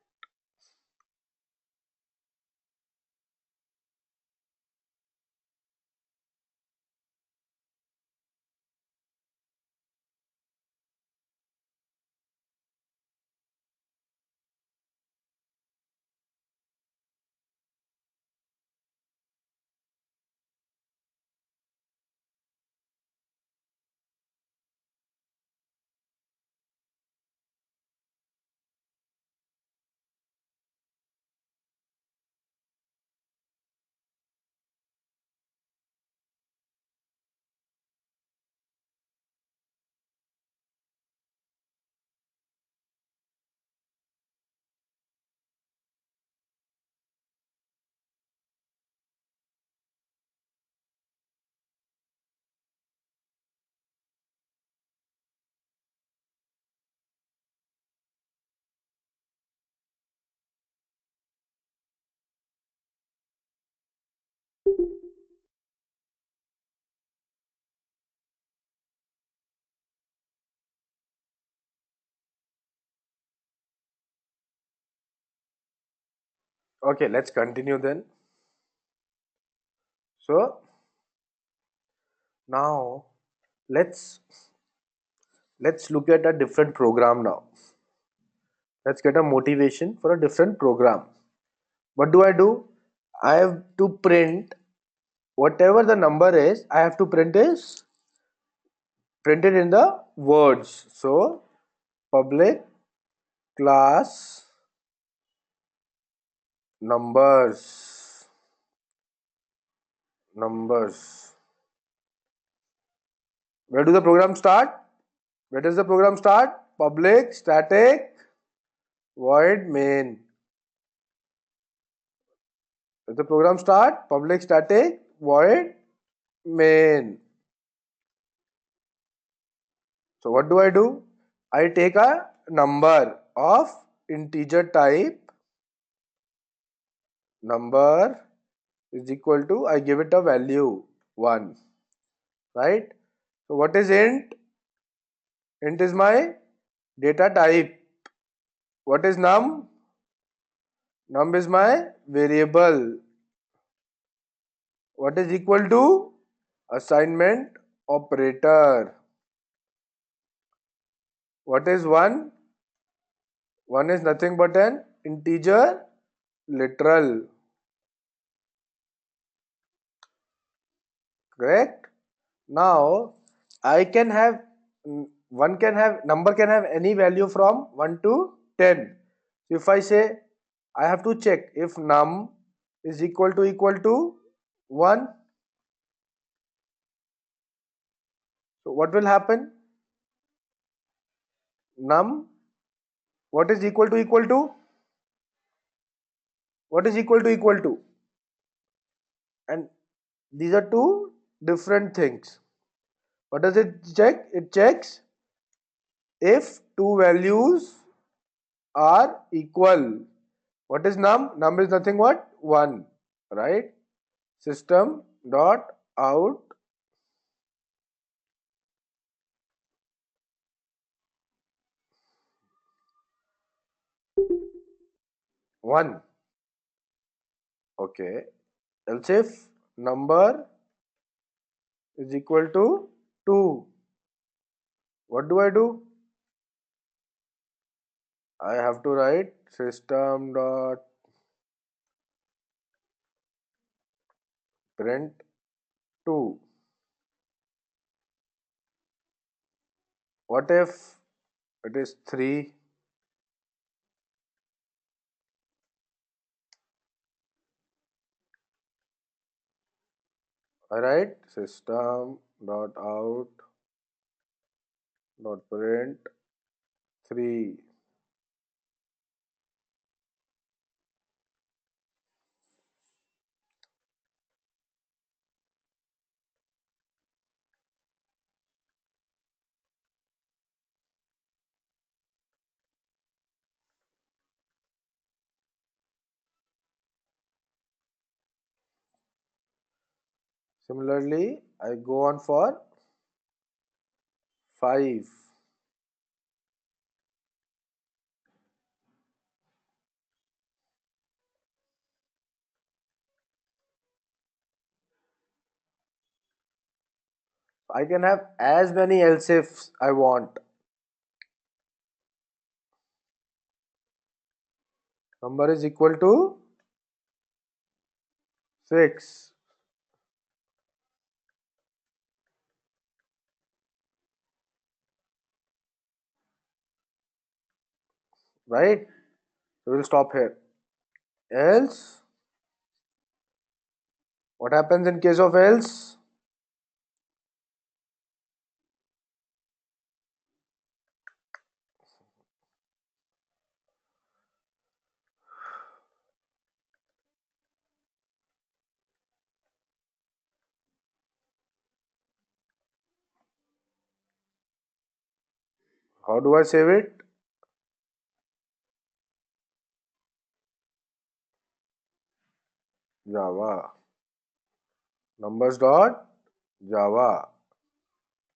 [SPEAKER 1] Okay, let's continue then. So now let's let's look at a different program now. Let's get a motivation for a different program. What do? I have to print whatever the number is. I have to print it in the words. So public class numbers. Where do the program start? Where does the program start? public static void main. Let the program start. Public static void main. So what do? I take a number of integer type. Number is equal to, I give it a value 1, right? So what is int? Int is my data type. What is num? Num is my variable. What is equal to? Assignment operator. What is 1? 1 is nothing but an integer literal. Correct? Now I can have, one can have, number can have any value from 1 to 10. So if I say, I have to check if num is equal to 1. So what will happen? Num, what is equal to? What is equal to? And these are two different things. What does it check? It checks if two values are equal. What is num? Num is nothing but 1, right? System dot out 1. Okay. Else if number is equal to 2, what do? I have to write system dot print 2. What if it is 3? I write system dot out dot print 3. Similarly, I go on for 5. I can have as many else ifs I want. Number is equal to 6. Right? So we'll stop here. Else, what happens in case of else? How do I save it? Java. Numbers dot Java.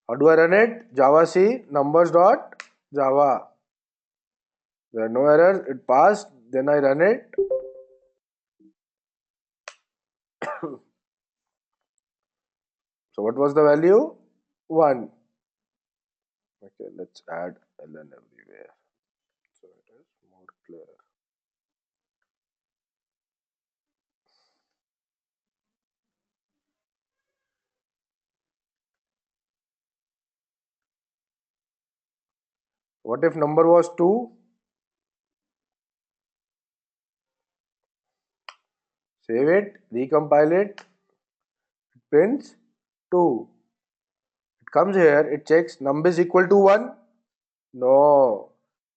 [SPEAKER 1] How do I run it? Java C numbers dot Java. There are no errors. It passed. Then I run it. So what was the value? 1. Okay, let's add ln everywhere so it is more clear. What if number was 2? Save it, recompile it, it prints 2. It comes here, it checks num is equal to 1. No.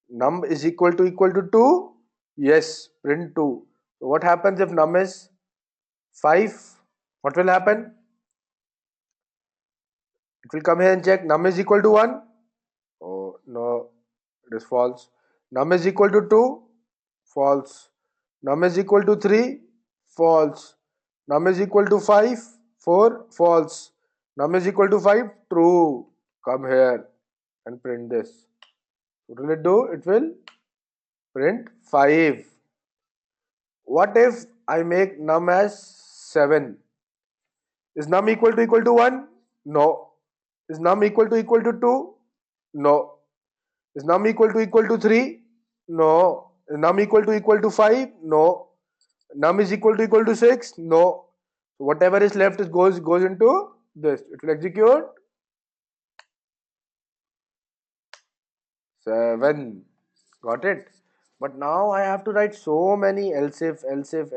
[SPEAKER 1] Num is equal to 2? Yes, print 2. So what happens if num is 5? What will happen? It will come here and check num is equal to 1. Oh no, it is false. Num is equal to 2? False. Num is equal to 3? False. Num is equal to 5? 4? False. Num is equal to 5? True. Come here and print this. What will it do? It will print 5. What if I make num as 7? Is num equal to 1? No. Is num equal to 2? No. Is num equal to 3? No. Is num equal to 5? No. Num is equal to 6? No. So whatever is left is goes into this. It will execute 7. Got it? But now I have to write so many else if. So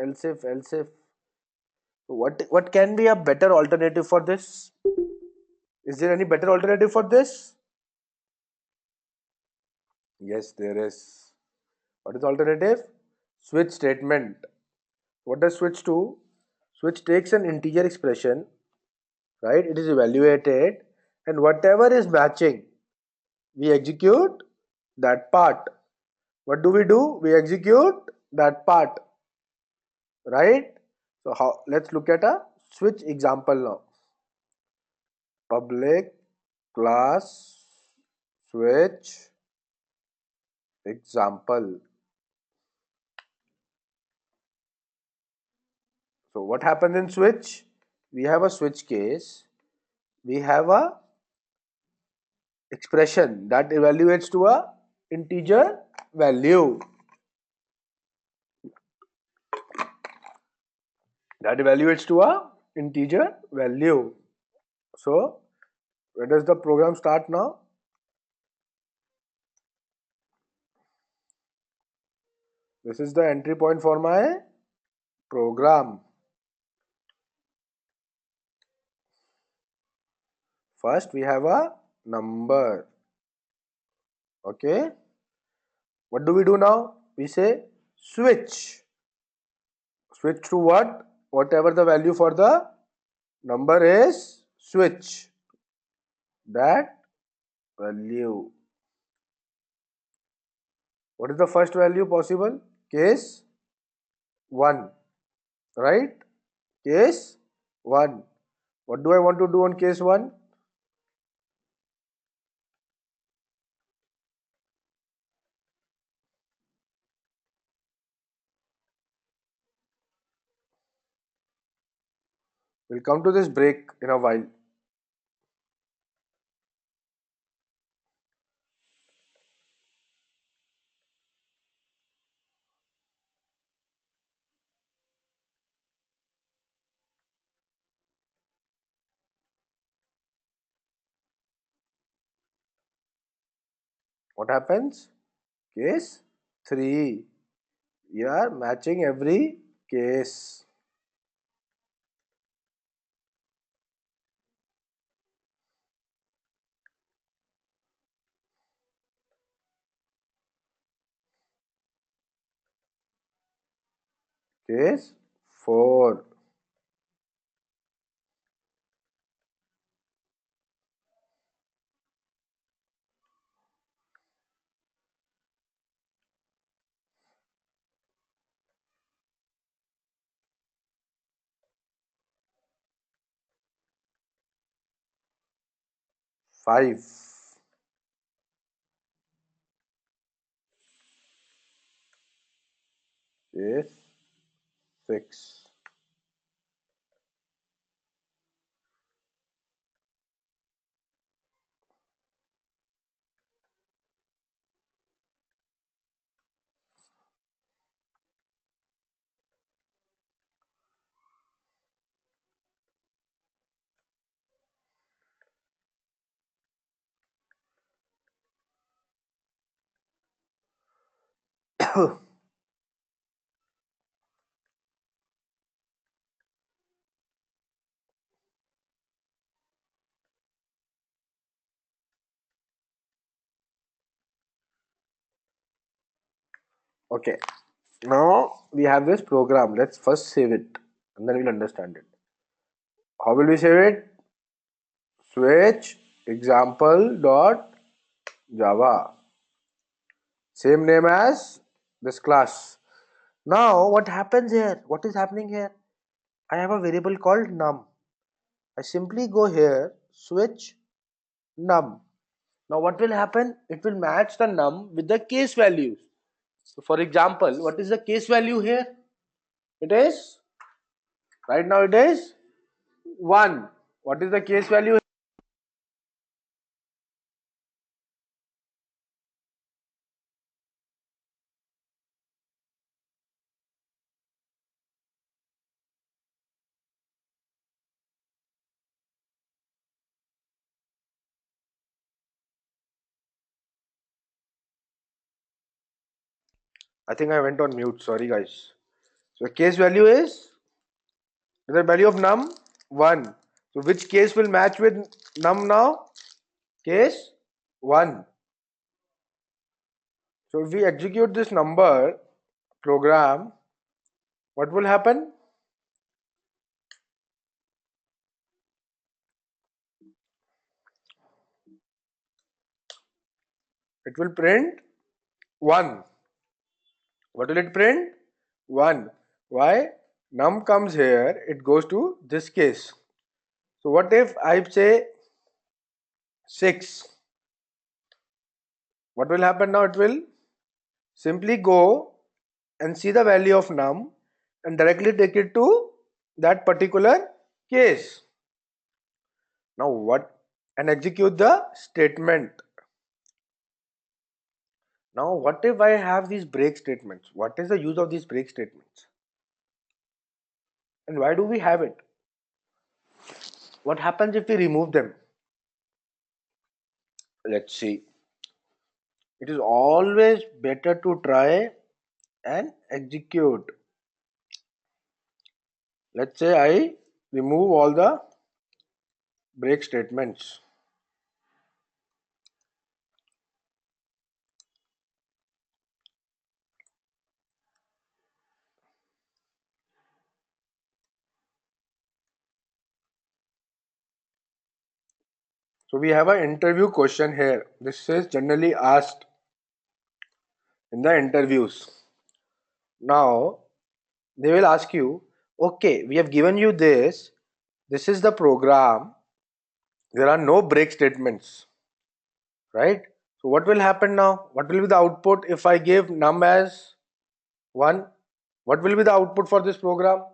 [SPEAKER 1] what can be a better alternative for this? Is there any better alternative for this? Yes, there is. What is the alternative? Switch statement. What does switch do? Switch takes an integer expression, right? It is evaluated, and whatever is matching, we execute that part. What do? We execute that part, right? So how? Let's look at a switch example now. Public class switch example. So what happens in switch? We have a switch case. We have a expression that evaluates to a integer value. That evaluates to a integer value. So where does the program start now? This is the entry point for my program. First we have a number. Okay. What do we do now? We say switch. Switch to what? Whatever the value for the number is, switch that value. What is the first value possible? Case 1, right? Case 1. What do I want to do on case 1? We'll come to this break in a while. What happens? Case 3. You are matching every case. Case 4. 5. Case 6. Okay. Now we have this program. Let's first save it and then we'll understand it. How will we save it? Switch example dot Java. Same name as this class. Now what happens here? What is happening here? I have a variable called num. I simply go here, switch num. Now what will happen? It will match the num with the case values. So for example, what is the case value here? It is, right now it is 1. What is the case value? I think I went on mute, sorry guys. So case value is the value of num 1. So which case will match with num now? Case 1. So if we execute this number program, what will happen? It will print 1. What will it print? 1. Why? Num comes here, it goes to this case. So what if I say 6? What will happen now? It will simply go and see the value of num and directly take it to that particular case. Now what? And execute the statement. Now what if I have these break statements? What is the use of these break statements? And why do we have it? What happens if we remove them? Let's see. It is always better to try and execute. Let's say I remove all the break statements. So we have an interview question here. This is generally asked in the interviews. Now they will ask you, okay, we have given you this. This is the program. There are no break statements, right? So what will happen now? What will be the output if I give num as 1? What will be the output for this program?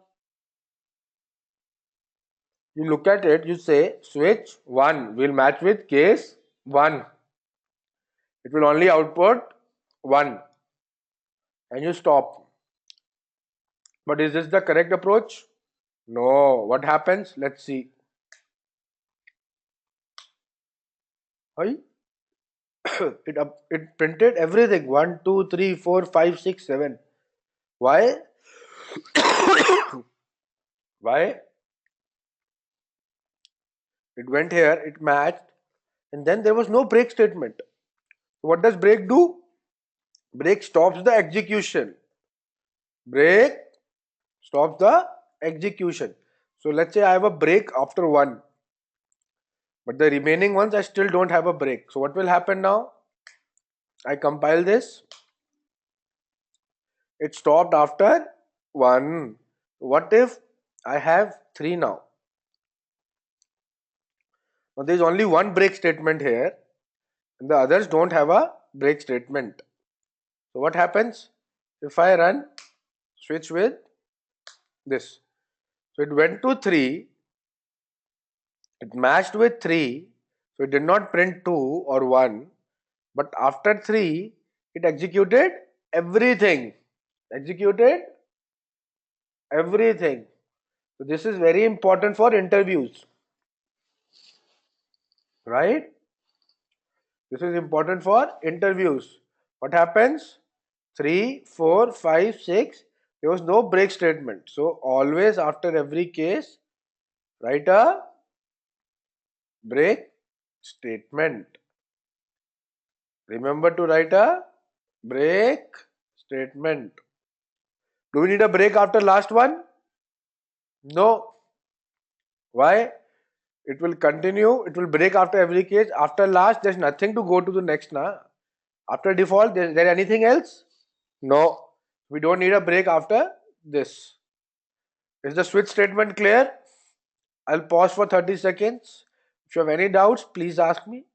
[SPEAKER 1] You look at it, you say switch 1 will match with case 1. It will only output 1 and you stop. But is this the correct approach? No. What happens? Let's see. Hi. it printed everything 1, 2, 3, 4, 5, 6, 7. Why? Why? It went here, it matched, and then there was no break statement. So what does break do? Break stops the execution. Break stops the execution. So let's say I have a break after 1, but the remaining ones I still don't have a break. So what will happen now? I compile this. It stopped after 1. What if I have 3 now? Now there is only one break statement here and the others don't have a break statement. So what happens? If I run switch with this. So it went to 3, it matched with 3, so it did not print 2 or 1, but after 3 it executed everything. Executed everything. So this is very important for interviews, right? This is important for interviews. What happens? 3, 4, 5, 6. There was no break statement. So always after every case, write a break statement. Remember to write a break statement. Do we need a break after last one? No. Why? It will continue. It will break after every case. After last, there's nothing to go to the next. Na? After default, there anything else? No. We don't need a break after this. Is the switch statement clear? I'll pause for 30 seconds. If you have any doubts, please ask me.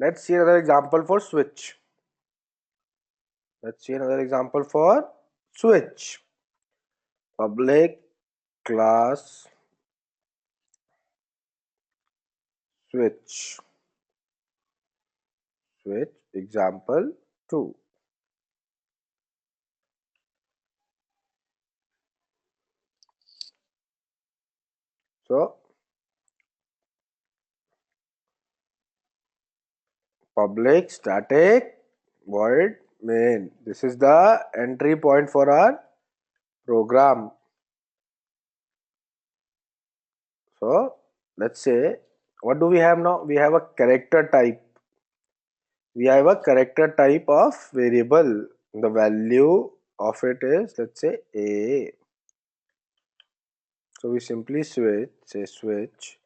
[SPEAKER 1] Let's see another example for switch. Let's see another example for switch. Public class switch. Switch example 2. So public static void main. This is the entry point for our program. So let's say, what do we have now? We have a character type. We have a character type of variable. The value of it is, let's say, a. So we simply switch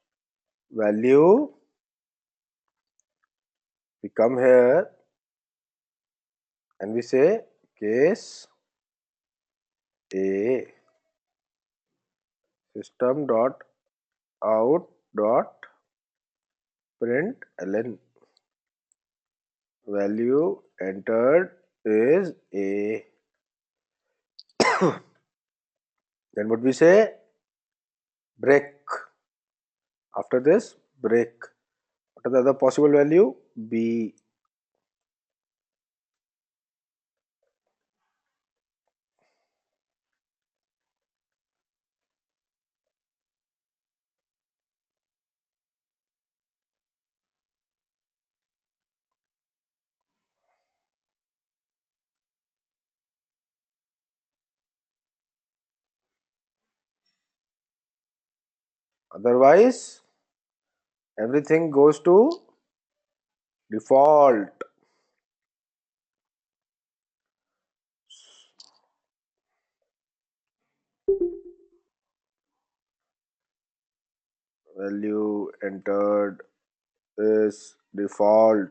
[SPEAKER 1] value. We come here and we say case a system dot out dot println value entered is a. Then what we say? Break. After this, break. What are the other possible value? B. Otherwise, everything goes to default. Value entered is default.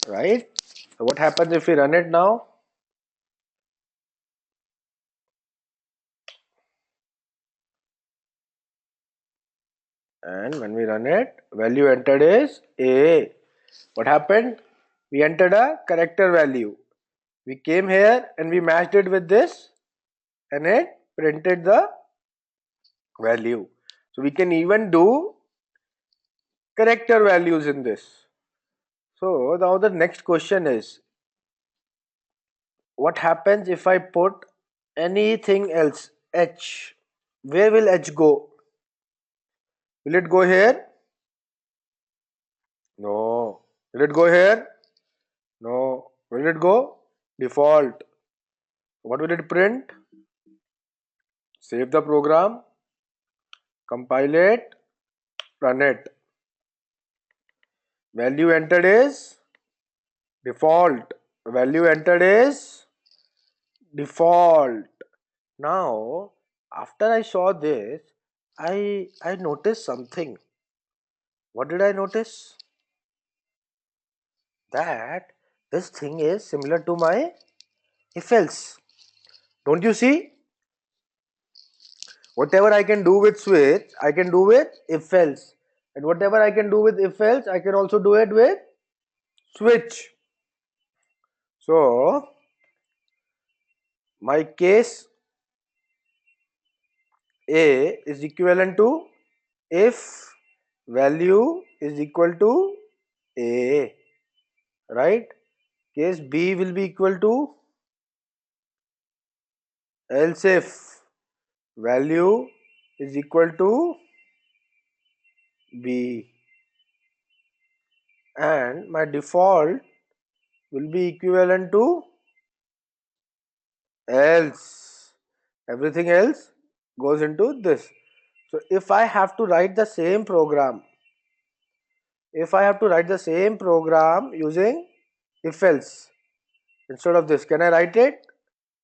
[SPEAKER 1] Right? So what happens if we run it now? And when we run it, value entered is a. What happened? We entered a character value. We came here and we matched it with this and it printed the value. So we can even do character values in this. So now the next question is, what happens if I put anything else, h? Where will h go? Will it go here? No. Will it go here? No. Will it go? Default. What will it print? Save the program, compile it, run it. Value entered is default. Value entered is default. Now, after I saw this, I noticed something. What did I notice? That this thing is similar to my if else. Don't you see? Whatever I can do with switch, I can do with if else. And whatever I can do with if else, I can also do it with switch. So, my case A is equivalent to if value is equal to A, right? Case B will be equal to else if value is equal to B, and my default will be equivalent to else. Everything else goes into this. So if I have to write the same program, using if else instead of this, can I write it?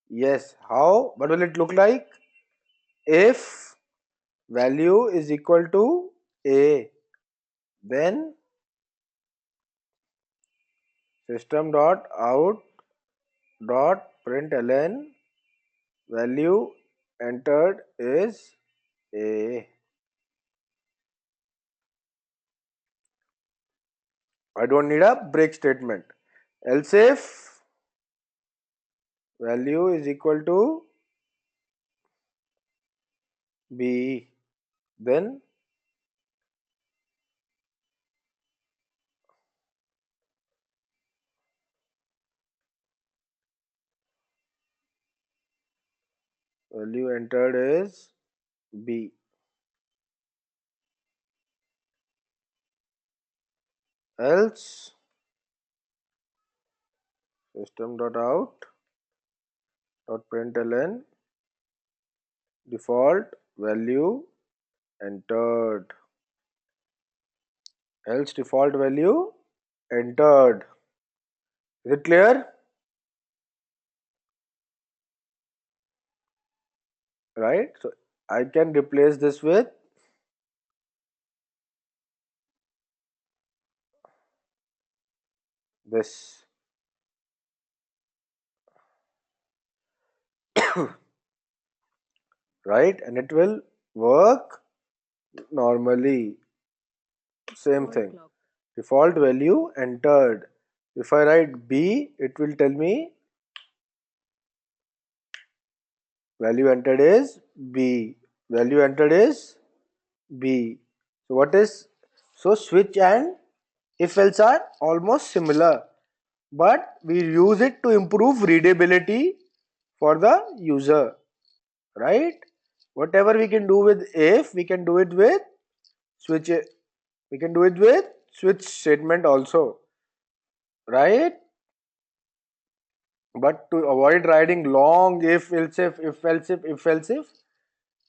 [SPEAKER 1] Yes. How? What will it look like? If value is equal to A, then system dot out dot println value entered is A. I don't need a break statement. Else if value is equal to B, then value entered is B. Else system dot out dot println default value entered. Else default value entered. Is it clear? Right? So I can replace this with this. Right? And it will work normally. Same thing. Default value entered. If I write B, it will tell me value entered is B. Value entered is B. So what is, so switch and if else are almost similar, but we use it to improve readability for the user, right? Whatever we can do with if, we can do it with switch. We can do it with switch statement also, right? But to avoid writing long if else if,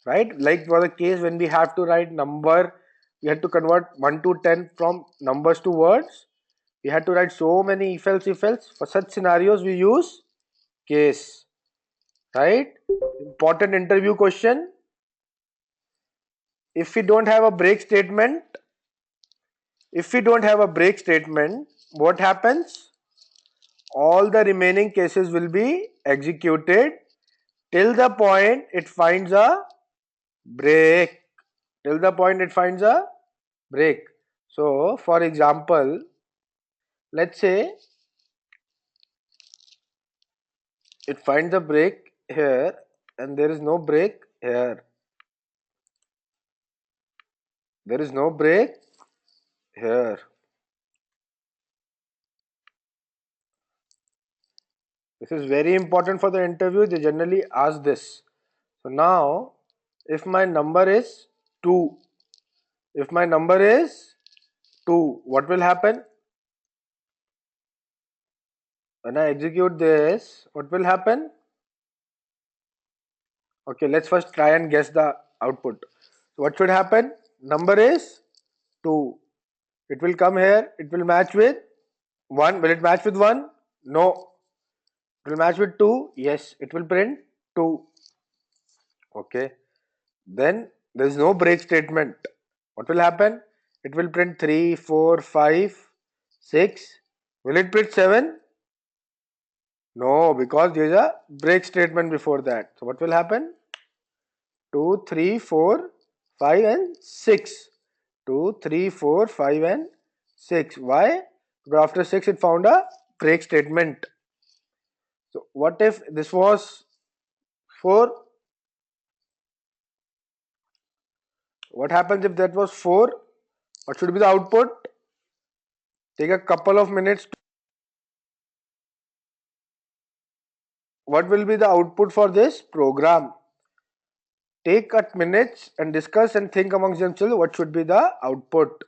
[SPEAKER 1] right? Like for the case when we have to write number, we had to convert 1 to 10 from numbers to words. We had to write so many if else. For such scenarios, we use case, right? Important interview question. If we don't have a break statement, what happens? All the remaining cases will be executed till the point it finds a break. So, for example, let's say it finds the break here and there is no break here. There is no break here. This is very important for the interview. They generally ask this. So now, if my number is 2, if my number is 2, what will happen? When I execute this, what will happen? Okay, let's first try and guess the output. So what should happen? Number is 2. It will come here. It will match with 1. Will it match with 1? No. It will match with 2. Yes. It will print 2. Okay. Then there is no break statement. What will happen? It will print 3, 4, 5, 6. Will it print 7? No, because there is a break statement before that. So what will happen? 2, 3, 4, 5 and 6. 2, 3, 4, 5 and 6. Why? Because after 6 it found a break statement. So what if this was 4? What happens if that was 4? What should be the output? Take a couple of minutes. What will be the output for this program? Take a minute and discuss and think amongst themselves what should be the output.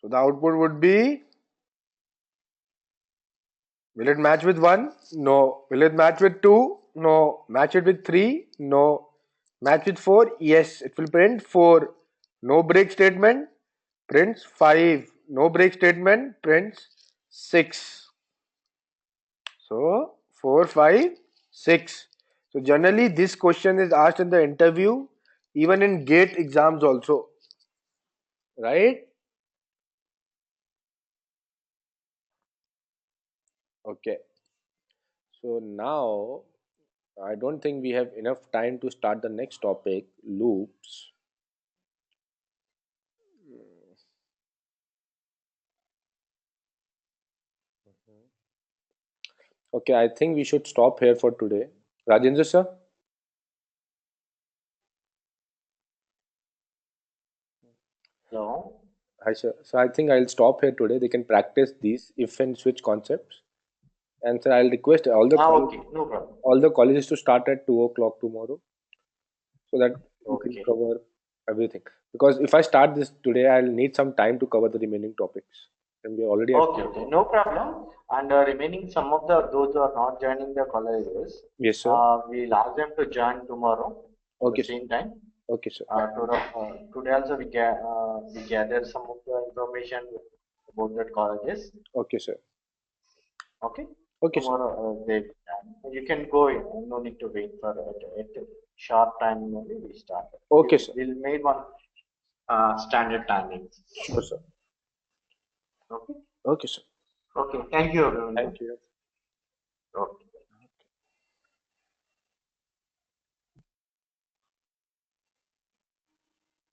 [SPEAKER 1] So the output would be, will it match with 1? No. Will it match with 2? No. Match it with 3? No. Match with 4? Yes. It will print 4. No break statement prints 5. No break statement prints 6. So 4, 5, 6. So generally this question is asked in the interview, even in GATE exams also. Right? Okay. So now I don't think we have enough time to start the next topic, loops. Okay, I think we should stop here for today. Rajendra sir?
[SPEAKER 3] No.
[SPEAKER 1] Hi sir. So I think I'll stop here today. They can practice these if and switch concepts. And sir, I'll request
[SPEAKER 3] Okay, no problem.
[SPEAKER 1] all the colleges to start at 2 o'clock tomorrow so that we can
[SPEAKER 3] Okay.
[SPEAKER 1] cover everything. Because if I start this today, I'll need some time to cover the remaining topics. And we're already at
[SPEAKER 3] Okay, okay, no problem. And remaining some of the those who are not joining the colleges,
[SPEAKER 1] yes sir.
[SPEAKER 3] we'll ask them to join tomorrow at the
[SPEAKER 1] Okay sir.
[SPEAKER 3] same time.
[SPEAKER 1] Okay sir.
[SPEAKER 3] Today also we gather some of the information about that colleges.
[SPEAKER 1] Okay sir.
[SPEAKER 3] Okay.
[SPEAKER 1] Okay sir.
[SPEAKER 3] Tomorrow you can go in. No need to wait for it. Short time only we start.
[SPEAKER 1] Okay sir.
[SPEAKER 3] We'll make one standard timing.
[SPEAKER 1] Sure sir.
[SPEAKER 3] Okay.
[SPEAKER 1] Okay sir.
[SPEAKER 3] Okay. Thank you, everyone.
[SPEAKER 1] Thank you.
[SPEAKER 3] Okay.